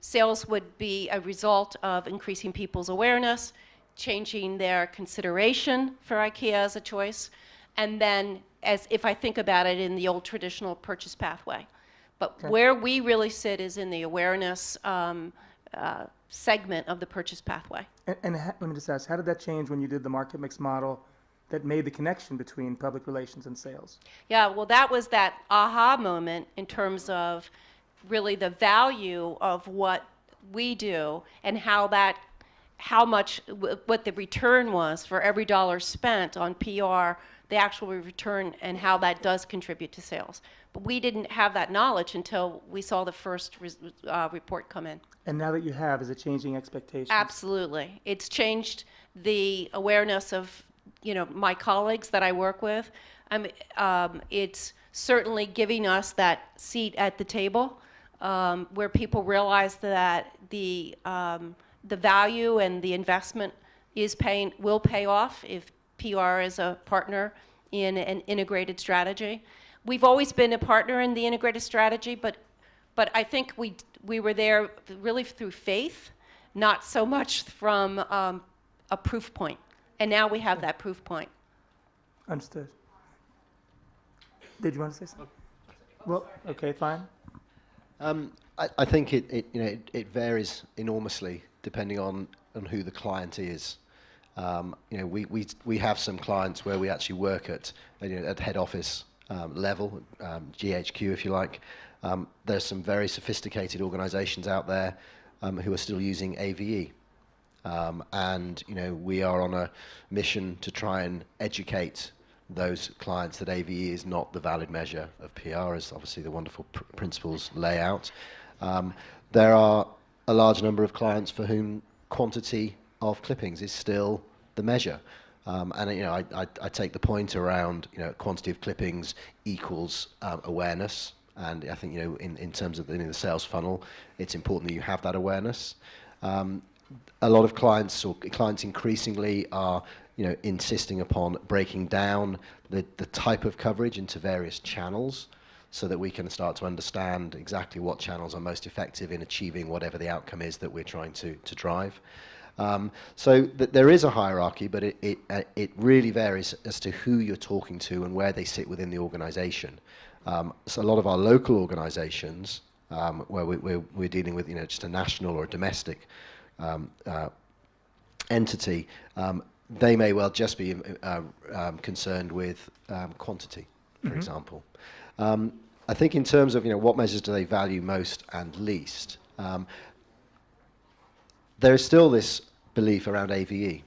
Sales would be a result of increasing people's awareness, changing their consideration for IKEA as a choice, and then as if I think about it in the old traditional purchase pathway. But Okay. where we really sit is in the awareness segment of the purchase pathway. And let me just ask, how did that change when you did the market mix model that made the connection between public relations and sales? Yeah, well, that was that aha moment in terms of really the value of what we do and what the return was for every dollar spent on PR, the actual return, and how that does contribute to sales. But we didn't have that knowledge until we saw the first report come in. And now that you have, is it changing expectations? Absolutely. It's changed the awareness of, you know, my colleagues that I work with. It's certainly giving us that seat at the table where people realize that the value and the investment will pay off if PR is a partner in an integrated strategy. We've always been a partner in the integrated strategy, but I think we were there really through faith, not so much from a proof point. And now we have that proof point. Understood. Did you want to say something? Well, okay, fine. I think it varies enormously depending on who the client is. We have some clients where we actually work at head office level, GHQ if you like. There's some very sophisticated organizations out there who are still using AVE. And we are on a mission to try and educate those clients that AVE is not the valid measure of PR, as obviously the wonderful principles lay out. There are a large number of clients for whom quantity of clippings is still the measure. And I take the point around quantity of clippings equals awareness, And I think, in terms of the sales funnel, it's important that you have that awareness. A lot of clients increasingly are, insisting upon breaking down the type of coverage into various channels so that we can start to understand exactly what channels are most effective in achieving whatever the outcome is that we're trying to drive. So there is a hierarchy, but it really varies as to who you're talking to and where they sit within the organization. So a lot of our local organizations, where we're dealing with, just a national or a domestic entity, they may well just be concerned with quantity, for example. I think in terms of, what measures do they value most and least, there is still this belief around AVE.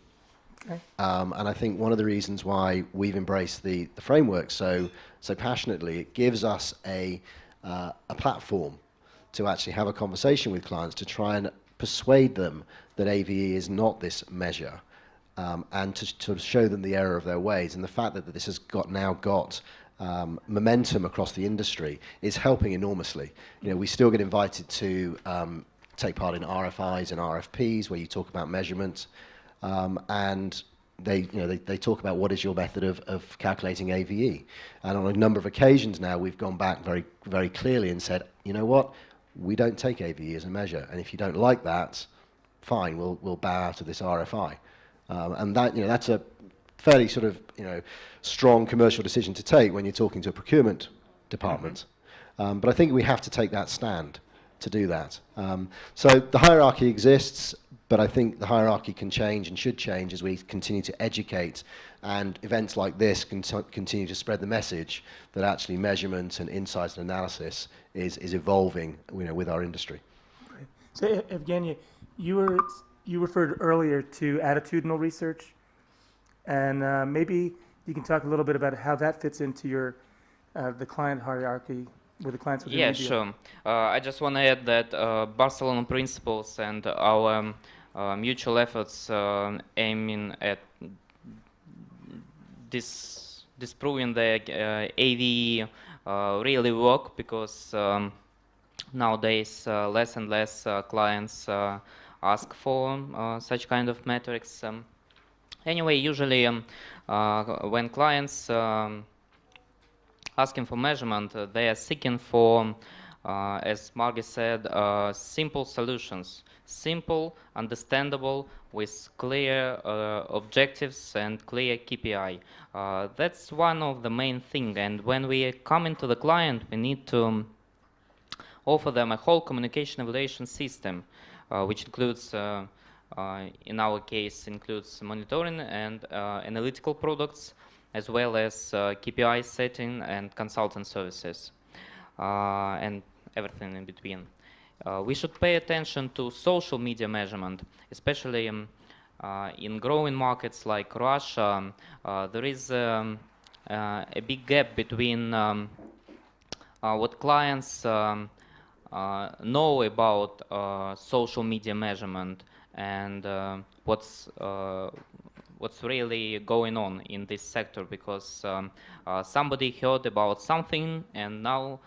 Okay. And I think one of the reasons why we've embraced the framework so passionately, it gives us a platform to actually have a conversation with clients to try and persuade them that AVE is not this measure, and to show them the error of their ways. And the fact that this has now got momentum across the industry is helping enormously. We still get invited to take part in RFIs and RFPs where you talk about measurement, and they talk about what is your method of calculating AVE. And on a number of occasions now, we've gone back very, very clearly and said, you know what, we don't take AVE as a measure, and if you don't like that, fine, we'll bow out of this RFI. And that, that's a fairly sort of, strong commercial decision to take when you're talking to a procurement department. But I think we have to take that stand to do that. So the hierarchy exists, but I think the hierarchy can change and should change as we continue to educate, and events like this continue to spread the message that actually measurement and insights and analysis is evolving, with our industry. Right. So, Evgenia, you referred earlier to attitudinal research, and maybe you can talk a little bit about how that fits into your the client hierarchy with the clients within Yeah, media. sure. I just want to add that Barcelona Principles and our mutual efforts aiming at disproving that AVE really work, because nowadays less and less clients ask for such kind of metrics. Anyway, usually when clients asking for measurement, they are seeking for, as Margie said, simple solutions. Simple, understandable, with clear objectives and clear KPI. That's one of the main things. And when we come into the client, we need to offer them a whole communication evaluation system, which includes, in our case, includes monitoring and analytical products, as well as KPI setting and consultant services, and everything in between. We should pay attention to social media measurement, especially in growing markets like Russia. There is a big gap between what clients know about social media measurement and what's really going on in this sector, because somebody heard about something and now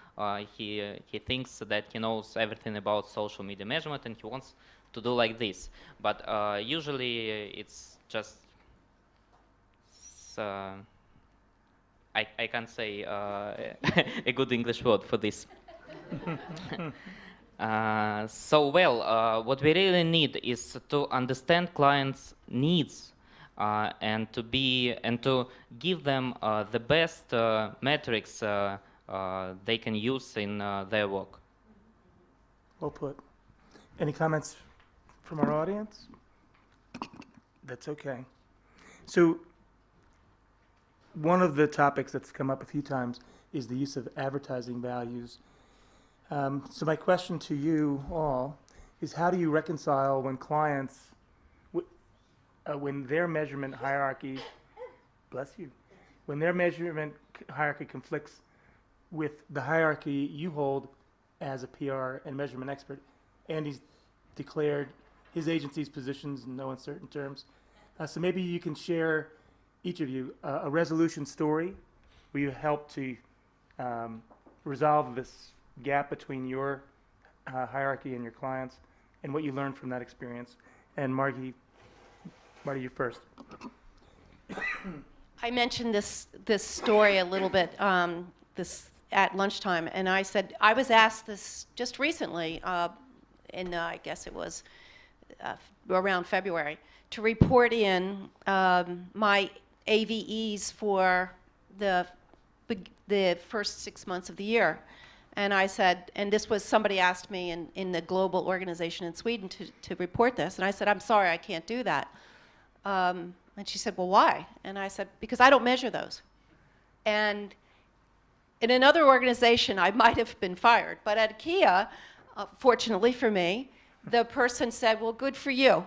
he thinks that he knows everything about social media measurement and he wants to do like this. But usually it's just I can't say a good English word for this. What we really need is to understand clients' needs and to give them the best metrics they can use in their work. Well put. Any comments from our audience? That's okay. So one of the topics that's come up a few times is the use of advertising values. So my question to you all is, how do you reconcile when clients, when their measurement hierarchy, bless you, when their measurement hierarchy conflicts with the hierarchy you hold as a PR and measurement expert? Andy's declared his agency's positions in no uncertain terms. So maybe you can share, each of you, a resolution story where you helped to resolve this gap between your hierarchy and your clients, and what you learned from that experience. And Marty, you first. I mentioned this story a little bit this at lunchtime, and I said I was asked this just recently, I guess it was around February, to report in my AVEs for the first 6 months of the year. And I said, and this was somebody asked me in the global organization in Sweden to report this, and I said, I'm sorry, I can't do that. And she said, well, why? And I said, because I don't measure those. And in another organization, I might have been fired. But at IKEA, fortunately for me, the person said, well, good for you,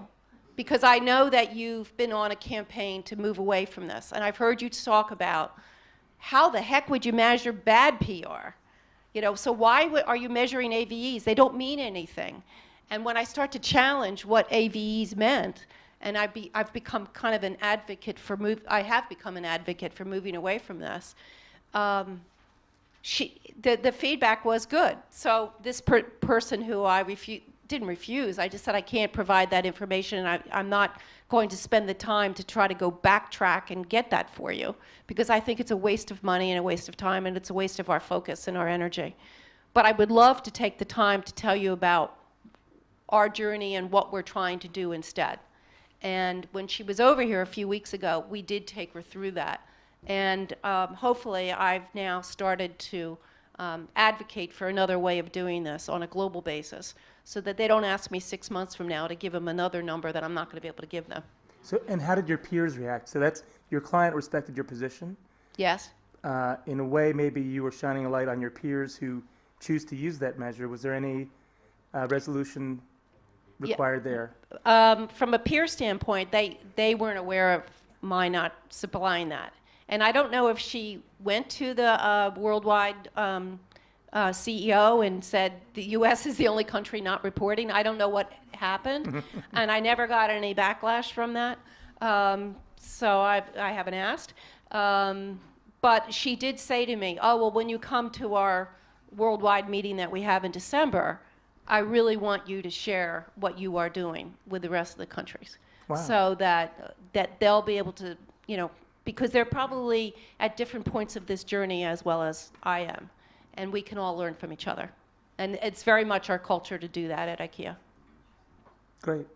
because I know that you've been on a campaign to move away from this. And I've heard you talk about how the heck would you measure bad PR? You know, so why are you measuring AVEs? They don't mean anything. And when I start to challenge what AVEs meant, and I've become kind of an advocate for I have become an advocate for moving away from this. The feedback was good. So this person who I didn't refuse, I just said I can't provide that information, and I'm not going to spend the time to try to go backtrack and get that for you, because I think it's a waste of money and a waste of time, and it's a waste of our focus and our energy. But I would love to take the time to tell you about our journey and what we're trying to do instead. And when she was over here a few weeks ago, we did take her through that. And hopefully I've now started to advocate for another way of doing this on a global basis, so that they don't ask me 6 months from now to give them another number that I'm not going to be able to give them. So, and how did your peers react? So that's, your client respected your position. Yes? In a way, maybe you were shining a light on your peers who choose to use that measure. Was there any resolution required there? From a peer standpoint, they weren't aware of my not supplying that. And I don't know if she went to the worldwide CEO and said the U.S. is the only country not reporting. I don't know what happened, and I never got any backlash from that. So I haven't asked. But she did say to me, oh, well, when you come to our worldwide meeting that we have in December, I really want you to share what you are doing with the rest of the countries. Wow. So that they'll be able to, because they're probably at different points of this journey as well as I am. And we can all learn from each other. And it's very much our culture to do that at IKEA. Great.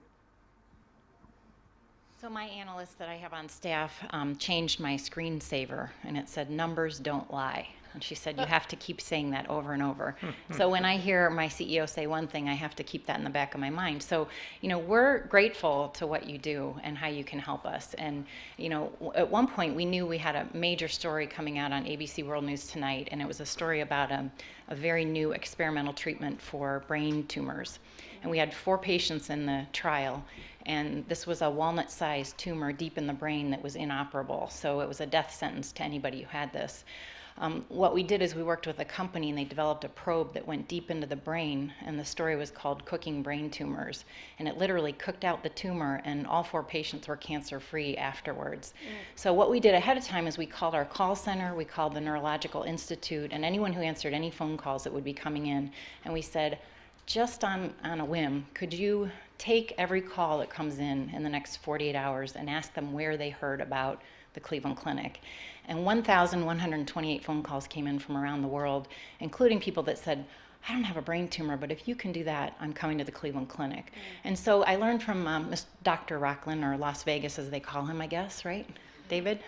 So my analyst that I have on staff changed my screensaver, and it said, numbers don't lie. And she said, you have to keep saying that over and over. So when I hear my CEO say one thing, I have to keep that in the back of my mind. So, we're grateful to what you do and how you can help us. And, at one point we knew we had a major story coming out on ABC World News Tonight, and it was a story about a very new experimental treatment for brain tumors. And we had 4 patients in the trial, and this was a walnut-sized tumor deep in the brain that was inoperable. So it was a death sentence to anybody who had this. What we did is we worked with a company, and they developed a probe that went deep into the brain, and the story was called Cooking Brain Tumors. And it literally cooked out the tumor, and all 4 patients were cancer-free afterwards. So what we did ahead of time is we called our call center, we called the Neurological Institute, and anyone who answered any phone calls that would be coming in, and we said, just on a whim, could you take every call that comes in the next 48 hours and ask them where they heard about the Cleveland Clinic? And 1,128 phone calls came in from around the world, including people that said, I don't have a brain tumor, but if you can do that, I'm coming to the Cleveland Clinic. And so I learned from Dr. Rocklin, or Las Vegas as they call him, I guess, right? David?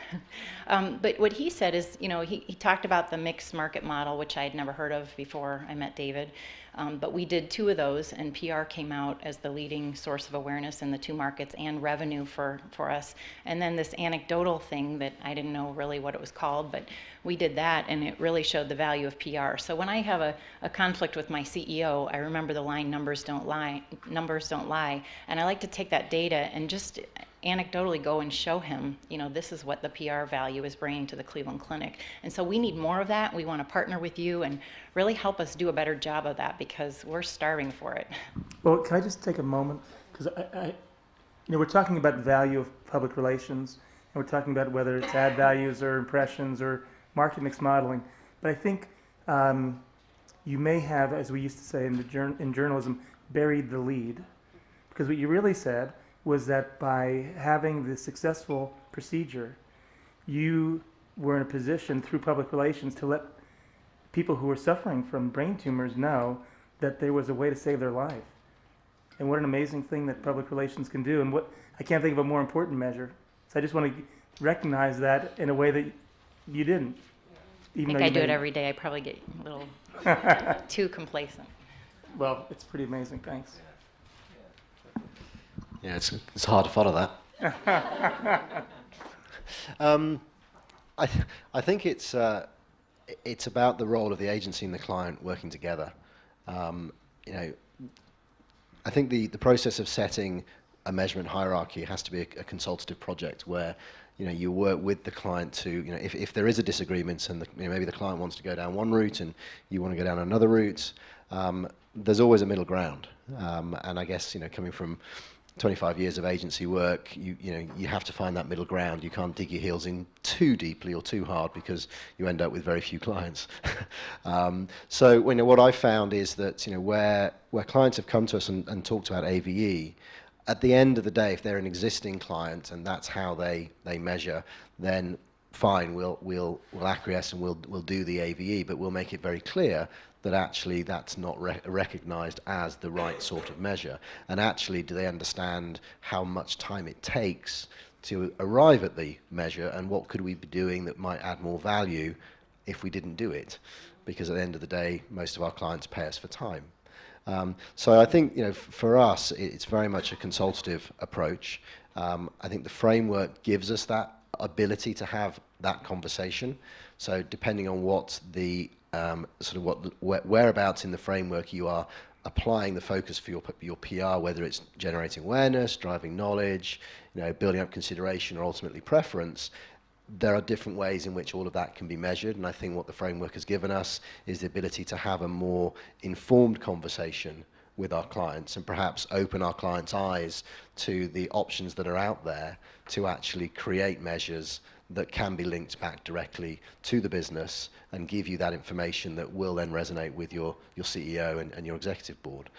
But what he said is, he talked about the mixed market model, which I had never heard of before I met David. But we did 2 of those, and PR came out as the leading source of awareness in the 2 markets and revenue for us. And then this anecdotal thing that I didn't know really what it was called, but we did that, and it really showed the value of PR. So when I have a conflict with my CEO, I remember the line, numbers don't lie, and I like to take that data and just anecdotally go and show him, this is what the PR value is bringing to the Cleveland Clinic. And so we need more of that. We want to partner with you and really help us do a better job of that, because we're starving for it. Well, can I just take a moment? Because we're talking about the value of public relations, and we're talking about whether it's ad values or impressions or market mix modeling. But I think you may have, as we used to say in in journalism, buried the lead. Because what you really said was that by having the successful procedure, you were in a position through public relations to let people who were suffering from brain tumors know that there was a way to save their life. And what an amazing thing that public relations can do. And what I can't think of a more important measure. So I just want to recognize that in a way that you didn't. I Even think though I you do it made every day. I probably get a little too complacent. Well, it's pretty amazing. Thanks. Yeah, it's hard to follow that. I think it's about the role of the agency and the client working together. You know, I think the process of setting a measurement hierarchy has to be a consultative project where, you know, you work with the client to, you know, if there is a disagreement and maybe the client wants to go down one route and you want to go down another route, there's always a middle ground. And I guess, you know, coming from 25 years of agency work, you know, you have to find that middle ground. You can't dig your heels in too deeply or too hard because you end up with very few clients. So, you know, what I found is that, you know, where clients have come to us and talked about AVE, at the end of the day, if they're an existing client and that's how they measure, then fine, we'll acquiesce and we'll do the AVE, but we'll make it very clear that actually that's not recognized as the right sort of measure. And actually, do they understand how much time it takes to arrive at the measure and what could we be doing that might add more value if we didn't do it? Because at the end of the day, most of our clients pay us for time. So I think, you know, for us, it's very much a consultative approach. I think the framework gives us that ability to have that conversation. So depending on what the whereabouts in the framework you are applying the focus for your PR, whether it's generating awareness, driving knowledge, you know, building up consideration or ultimately preference, there are different ways in which all of that can be measured. And I think what the framework has given us is the ability to have a more informed conversation with our clients and perhaps open our clients' eyes to the options that are out there to actually create measures that can be linked back directly to the business and give you that information that will then resonate with your CEO and your executive board.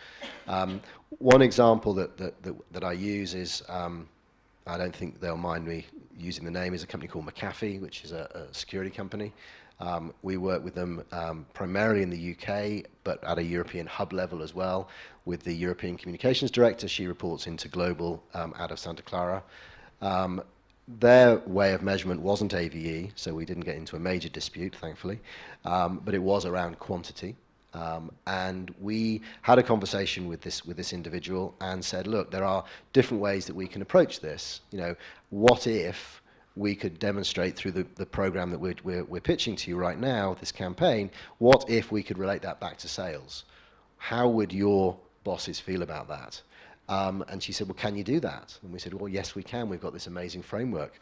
One example that I use is, I don't think they'll mind me using the name, is a company called McAfee, which is a security company. We work with them primarily in the UK, but at a European hub level as well. With the European Communications Director, she reports into Global out of Santa Clara. Their way of measurement wasn't AVE, so we didn't get into a major dispute, thankfully, but it was around quantity. And we had a conversation with this individual and said, look, there are different ways that we can approach this. You know, what if we could demonstrate through the program that we're pitching to you right now, this campaign, what if we could relate that back to sales? How would your bosses feel about that? And she said, well, can you do that? And we said, well, yes, we can. We've got this amazing framework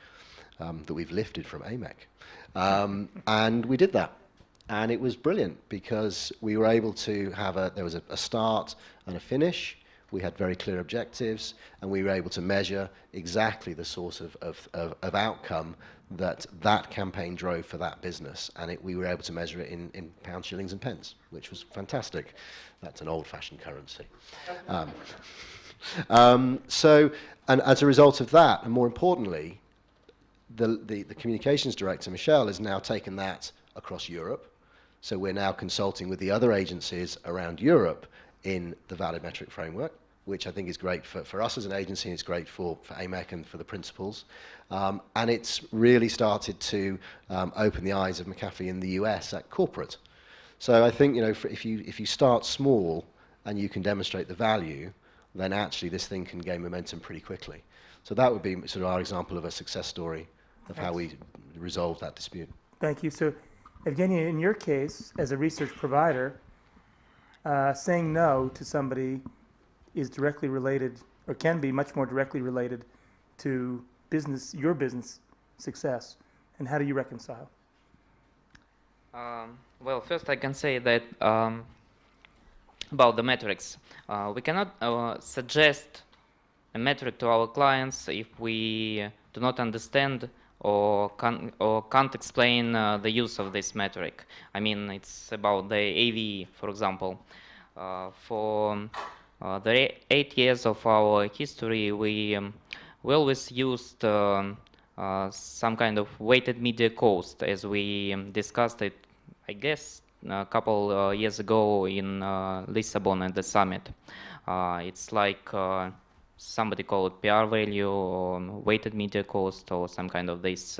that we've lifted from AMEC. And we did that. And it was brilliant because we were able to have there was a start and a finish. We had very clear objectives, and we were able to measure exactly the sort of outcome that campaign drove for that business. And we were able to measure it in pounds, shillings, and pence, which was fantastic. That's an old-fashioned currency. So, and as a result of that, and more importantly, the communications director, Michelle, has now taken that across Europe. So we're now consulting with the other agencies around Europe in the Valid Metric framework, which I think is great for us as an agency, and it's great for AMEC and for the principals. And it's really started to open the eyes of McAfee in the US at corporate. So I think, you know, if you start small and you can demonstrate the value, then actually this thing can gain momentum pretty quickly. So that would be sort of our example of a success story of how we resolved that dispute. Thank you. So, Evgenia, in your case, as a research provider, saying no to somebody is directly related, or can be much more directly related to your business success. And how do you reconcile? Well, first I can say that about the metrics. We cannot suggest a metric to our clients if we do not understand or can't explain the use of this metric. I mean, it's about the AV, for example. For the 8 years of our history, we always used some kind of weighted media cost, as we discussed it, I guess, a couple years ago in Lisbon at the summit. It's like somebody called it PR value or weighted media cost or some kind of this.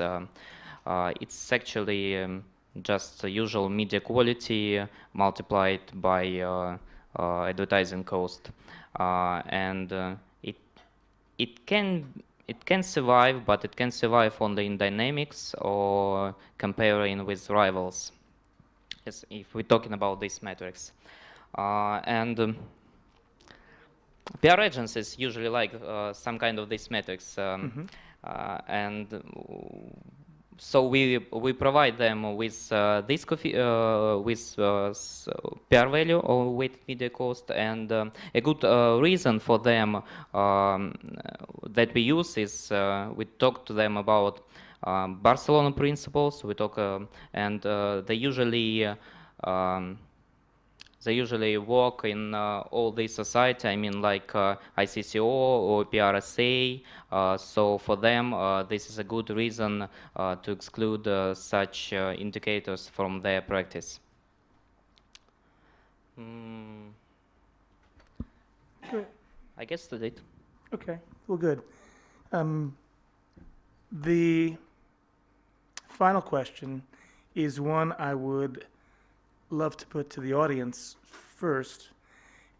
It's actually just the usual media quality multiplied by advertising cost, and it can survive, but it can survive only in dynamics or comparing with rivals. Yes, if we're talking about these metrics, and PR agencies usually like some kind of these metrics, and so we provide them with this PR value or weighted media cost, and a good reason for them that we use is we talk to them about Barcelona principles. We talk and they usually work in all this society. I mean, like ICCO or PRSA. So for them, this is a good reason to exclude such indicators from their practice. Good. I guess that's it. Okay, well, good. The final question is one I would love to put to the audience first,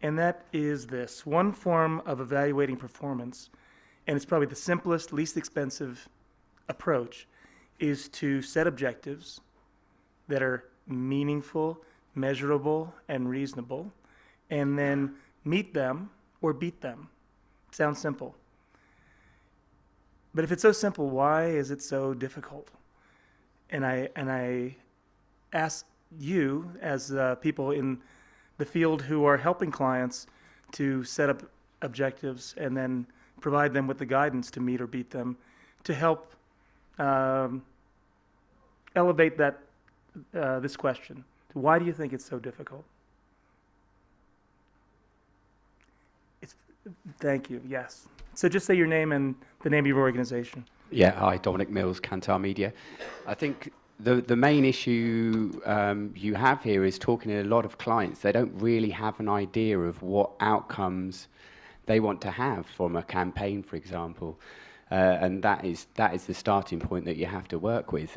and that is this. One form of evaluating performance, and it's probably the simplest, least expensive approach, is to set objectives that are meaningful, measurable, and reasonable, and then meet them or beat them. Sounds simple. But if it's so simple, why is it so difficult? And I ask you, as people in the field who are helping clients to set up objectives and then provide them with the guidance to meet or beat them, to help elevate that this question. Why do you think it's so difficult? Thank you, yes. So just say your name and the name of your organization. Yeah, hi, Dominic Mills, Kantar Media. I think the main issue you have here is talking to a lot of clients. They don't really have an idea of what outcomes they want to have from a campaign, for example. And that is the starting point that you have to work with.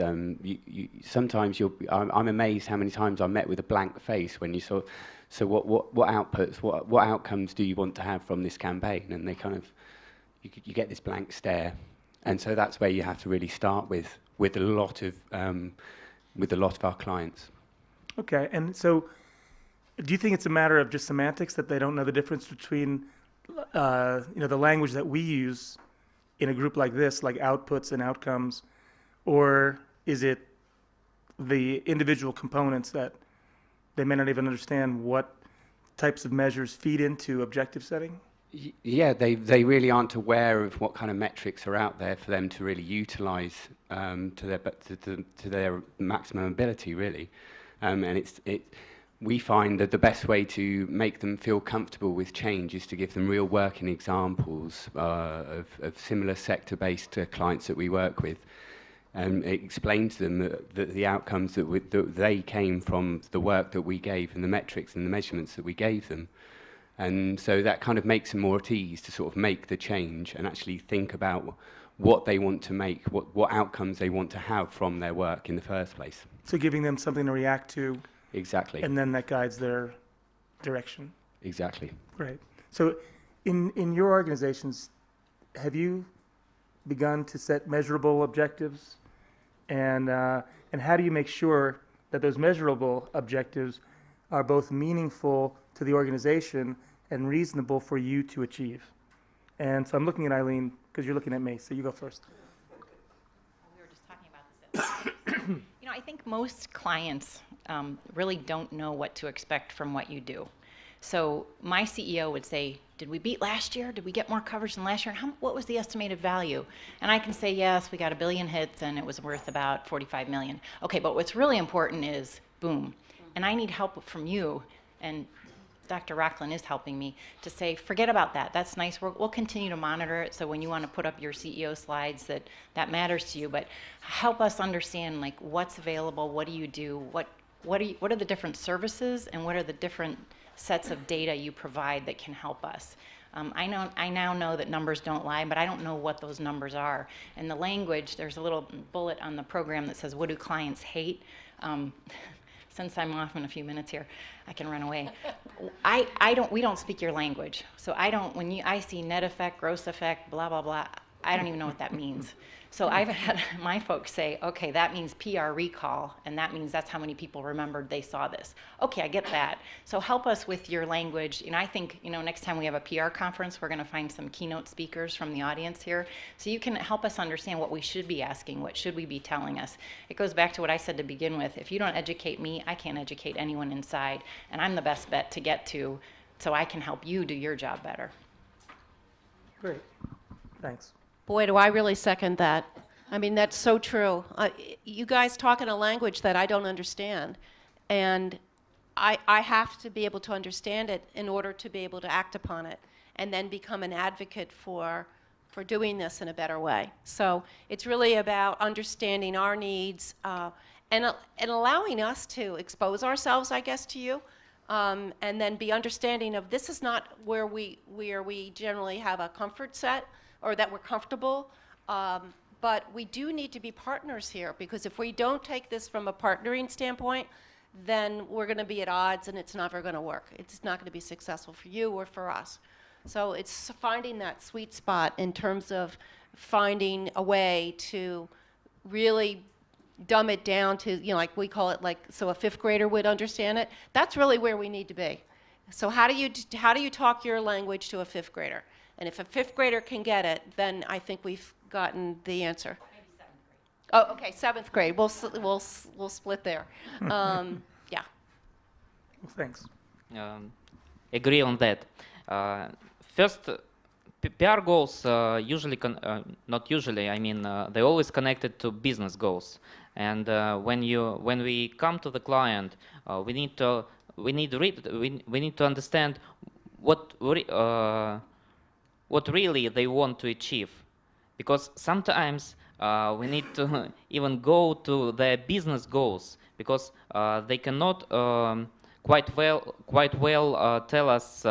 Sometimes I'm amazed how many times I'm met with a blank face when you sort of, so what outputs, what outcomes do you want to have from this campaign? And they kind of, you get this blank stare. And so that's where you have to really start with a lot of our clients. Okay, and so do you think it's a matter of just semantics, that they don't know the difference between the language that we use in a group like this, like outputs and outcomes, or is it the individual components that they may not even understand what types of measures feed into objective setting? Yeah, they really aren't aware of what kind of metrics are out there for them to really utilize to their maximum ability, really. And we find that the best way to make them feel comfortable with change is to give them real working examples of similar sector-based clients that we work with, and explain to them that the outcomes that they came from the work that we gave and the metrics and the measurements that we gave them. And so that kind of makes them more at ease to sort of make the change and actually think about what they want to make, what outcomes they want to have from their work in the first place. So giving them something to react to. Exactly. And then that guides their direction. Exactly. Great. So in your organizations, have you begun to set measurable objectives? And how do you make sure that those measurable objectives are both meaningful to the organization and reasonable for you to achieve? And so I'm looking at Eileen because you're looking at me, so you go first. We were just talking about this. I think most clients really don't know what to expect from what you do. So my CEO would say, did we beat last year? Did we get more coverage than last year? What was the estimated value? And I can say, yes, we got 1 billion hits and it was worth about 45 million. Okay, but what's really important is, boom. And I need help from you, and Dr. Rocklin is helping me to say, forget about that. That's nice. We'll continue to monitor it. So when you want to put up your CEO slides, that matters to you. But help us understand like what's available. What do you do? What are the different services, and what are the different sets of data you provide that can help us? I now know that numbers don't lie, but I don't know what those numbers are. And the language, there's a little bullet on the program that says, what do clients hate? Since I'm off in a few minutes here, I can run away. We don't speak your language. So I see net effect, gross effect, blah, blah, blah, I don't even know what that means. So I've had my folks say, okay, that means PR recall, and that means that's how many people remembered they saw this. Okay, I get that. So help us with your language. I think, next time we have a PR conference, we're gonna find some keynote speakers from the audience here, so you can help us understand what we should be asking, what should we be telling us. It goes back to what I said to begin with. If you don't educate me, I can't educate anyone inside, and I'm the best bet to get to, so I can help you do your job better. Great. Thanks. Boy, do I really second that. I mean, that's so true. You guys talk in a language that I don't understand, and I have to be able to understand it in order to be able to act upon it, and then become an advocate for doing this in a better way. So it's really about understanding our needs and allowing us to expose ourselves, I guess, to you, and then be understanding of this is not where we generally have a comfort set, or that we're comfortable, but we do need to be partners here, because if we don't take this from a partnering standpoint, then we're going to be at odds and it's never going to work. It's not going to be successful for you or for us. So it's finding that sweet spot in terms of finding a way to really dumb it down to, like we call it, like, so a fifth grader would understand it. That's really where we need to be. So how do you talk your language to a fifth grader? And if a fifth grader can get it, then I think we've gotten the answer. Maybe seventh grade. Oh, okay, seventh grade. We'll split there. Yeah. Well, thanks. Agree on that. First, PR goals usually, not usually, I mean, they're always connected to business goals. And when we come to the client, we need to understand what really they want to achieve, because sometimes we need to even go to their business goals, because they cannot quite well tell us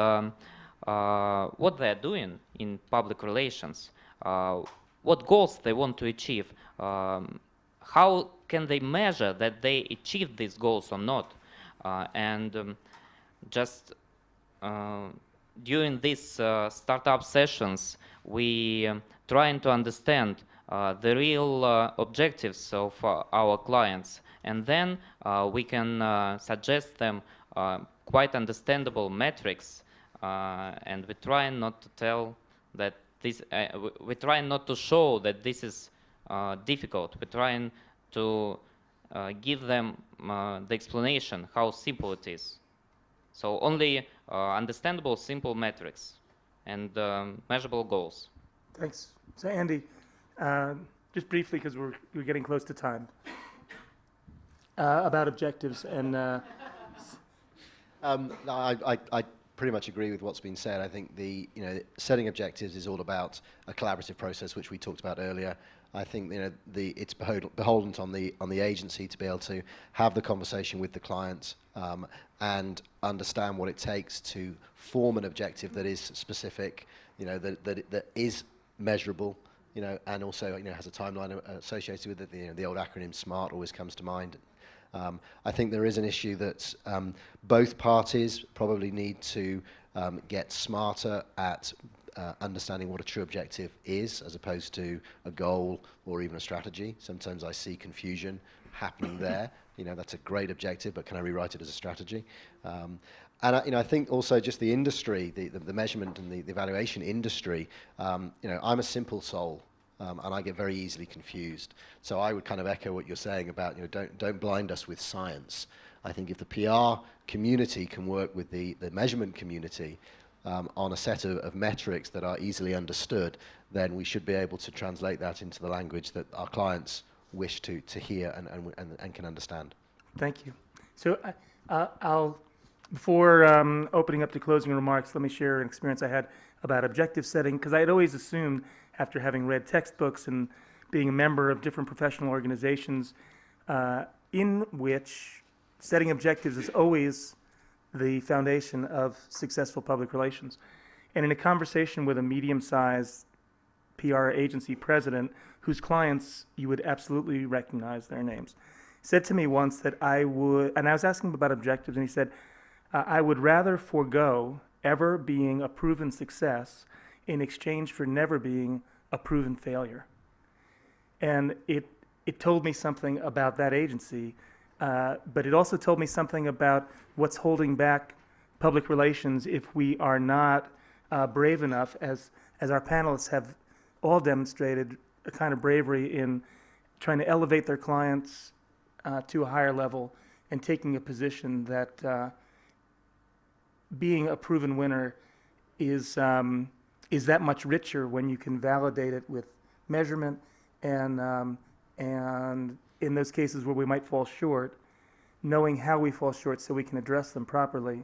what they're doing in public relations, what goals they want to achieve, how can they measure that they achieved these goals or not, during these startup sessions, we trying to understand the real objectives of our clients, and then we can suggest them quite understandable metrics, and we try not to tell that this. We try not to show that this is difficult. We're trying to give them the explanation how simple it is. So only understandable, simple metrics and measurable goals. Thanks. So Andy, just briefly, because we're getting close to time, about objectives and. I pretty much agree with what's been said. I think setting objectives is all about a collaborative process, which we talked about earlier. I think it's beholden on the agency to be able to have the conversation with the client and understand what it takes to form an objective that is specific, that is measurable, and also has a timeline associated with it. The old acronym SMART always comes to mind. I think there is an issue that both parties probably need to get smarter at understanding what a true objective is, as opposed to a goal or even a strategy. Sometimes I see confusion happening there. That's a great objective, but can I rewrite it as a strategy? And I think also just the industry, the measurement and the evaluation industry. I'm a simple soul. And I get very easily confused. So I would kind of echo what you're saying about, don't blind us with science. I think if the PR community can work with the measurement community, on a set of metrics that are easily understood, then we should be able to translate that into the language that our clients wish to hear and can understand. Thank you. So I'll, before opening up to closing remarks, let me share an experience I had about objective setting, because I had always assumed, after having read textbooks and being a member of different professional organizations, in which setting objectives is always the foundation of successful public relations. And in a conversation with a medium-sized PR agency president, whose clients you would absolutely recognize their names, said to me once that I would, and I was asking him about objectives, and he said, I would rather forego ever being a proven success in exchange for never being a proven failure. And it told me something about that agency, but it also told me something about what's holding back public relations if we are not brave enough, as our panelists have all demonstrated, a kind of bravery in trying to elevate their clients to a higher level and taking a position that being a proven winner is that much richer when you can validate it with measurement and in those cases where we might fall short, knowing how we fall short so we can address them properly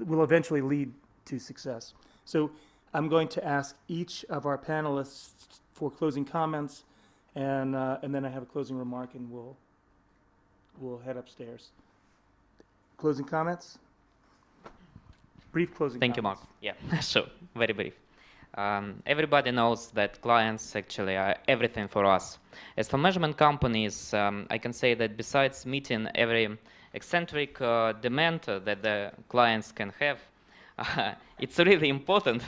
will eventually lead to success. So I'm going to ask each of our panelists for closing comments, and then I have a closing remark, and we'll head upstairs. Closing comments? Brief closing Thank you, comments. Mark. Yeah, sure, very brief. Everybody knows that clients actually are everything for us. As for measurement companies, I can say that besides meeting every eccentric demand that the clients can have, it's really important,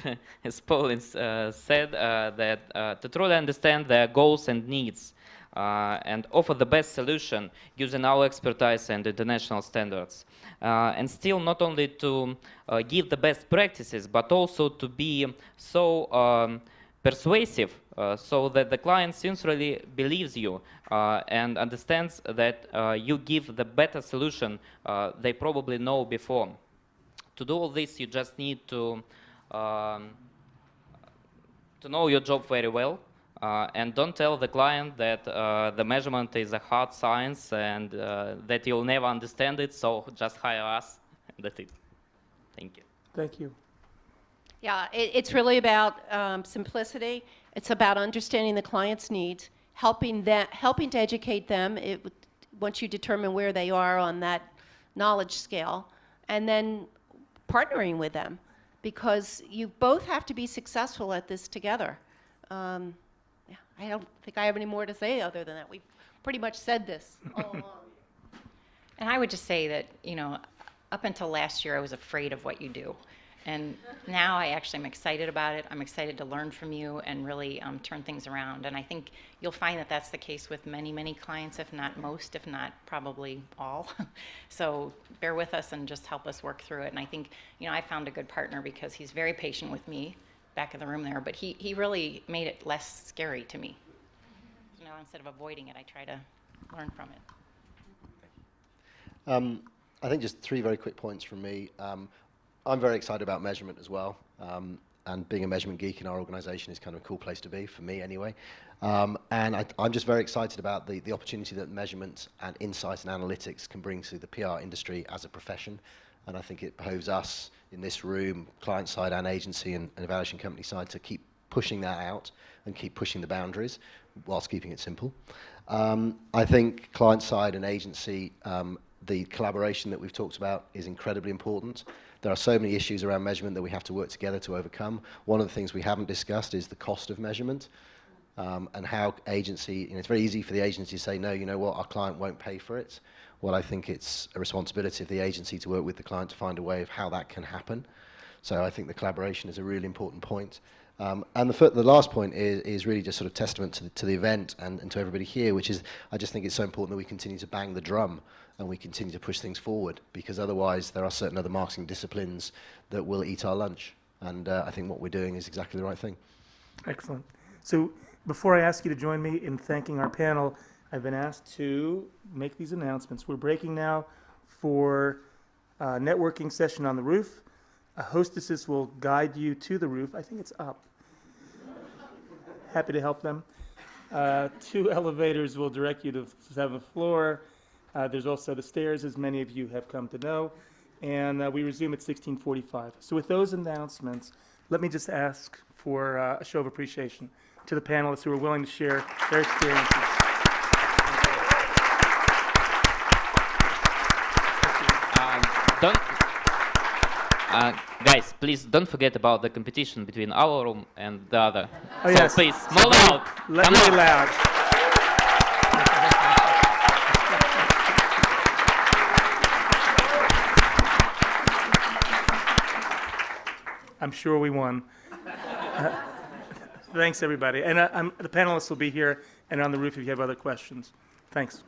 as Pauline said, that to truly understand their goals and needs and offer the best solution using our expertise and international standards. And still not only to give the best practices, but also to be so persuasive so that the client sincerely believes you and understands that you give the better solution they probably know before. To do all this, you just need to know your job very well. And don't tell the client that the measurement is a hard science and that you'll never understand it, so just hire us, and that's it. Thank you. Thank you. Yeah, it's really about simplicity. It's about understanding the client's needs, helping to educate them once you determine where they are on that knowledge scale, and then partnering with them, because you both have to be successful at this together. I don't think I have any more to say other than that. We've pretty much said this all along. And I would just say that, you know, up until last year, I was afraid of what you do. And now I actually am excited about it. I'm excited to learn from you and really turn things around. And I think you'll find that that's the case with many, many clients, if not most, if not probably all. So bear with us and just help us work through it. And I think, you know, I found a good partner because he's very patient with me back in the room there, but he really made it less scary to me. So now instead of avoiding it, I try to learn from it. I think just 3 very quick points from me. I'm very excited about measurement as well, and being a measurement geek in our organization is kind of a cool place to be, for me anyway. And I'm just very excited about the opportunity that measurement and insight and analytics can bring to the PR industry as a profession. And I think it behoves us in this room, client side and agency and evaluation company side, to keep pushing that out and keep pushing the boundaries whilst keeping it simple. I think client side and agency, the collaboration that we've talked about is incredibly important. There are so many issues around measurement that we have to work together to overcome. One of the things we haven't discussed is the cost of measurement, and how agency, you know, it's very easy for the agency to say, no, you know what, our client won't pay for it. Well, I think it's a responsibility of the agency to work with the client to find a way of how that can happen. So I think the collaboration is a really important point. And the last point is really just sort of testament to the event and to everybody here, which is, I just think it's so important that we continue to bang the drum and we continue to push things forward, because otherwise there are certain other marketing disciplines that will eat our lunch. And I think what we're doing is exactly the right thing. Excellent. So before I ask you to join me in thanking our panel, I've been asked to make these announcements. We're breaking now for a networking session on the roof. Hostesses will guide you to the roof. I think it's up. Happy to help them. 2 elevators will direct you to the 7th floor. There's also the stairs, as many of you have come to know. And we resume at 16:45. So with those announcements, let me just ask for a show of appreciation to the panelists who are willing to share their experiences. Don't, guys, please don't forget about the competition between our room and the other. Oh, So yes. please, more loud. Let Come me on. loud. I'm sure we won. Thanks, everybody. And the panelists will be here and on the roof if you have other questions. Thanks.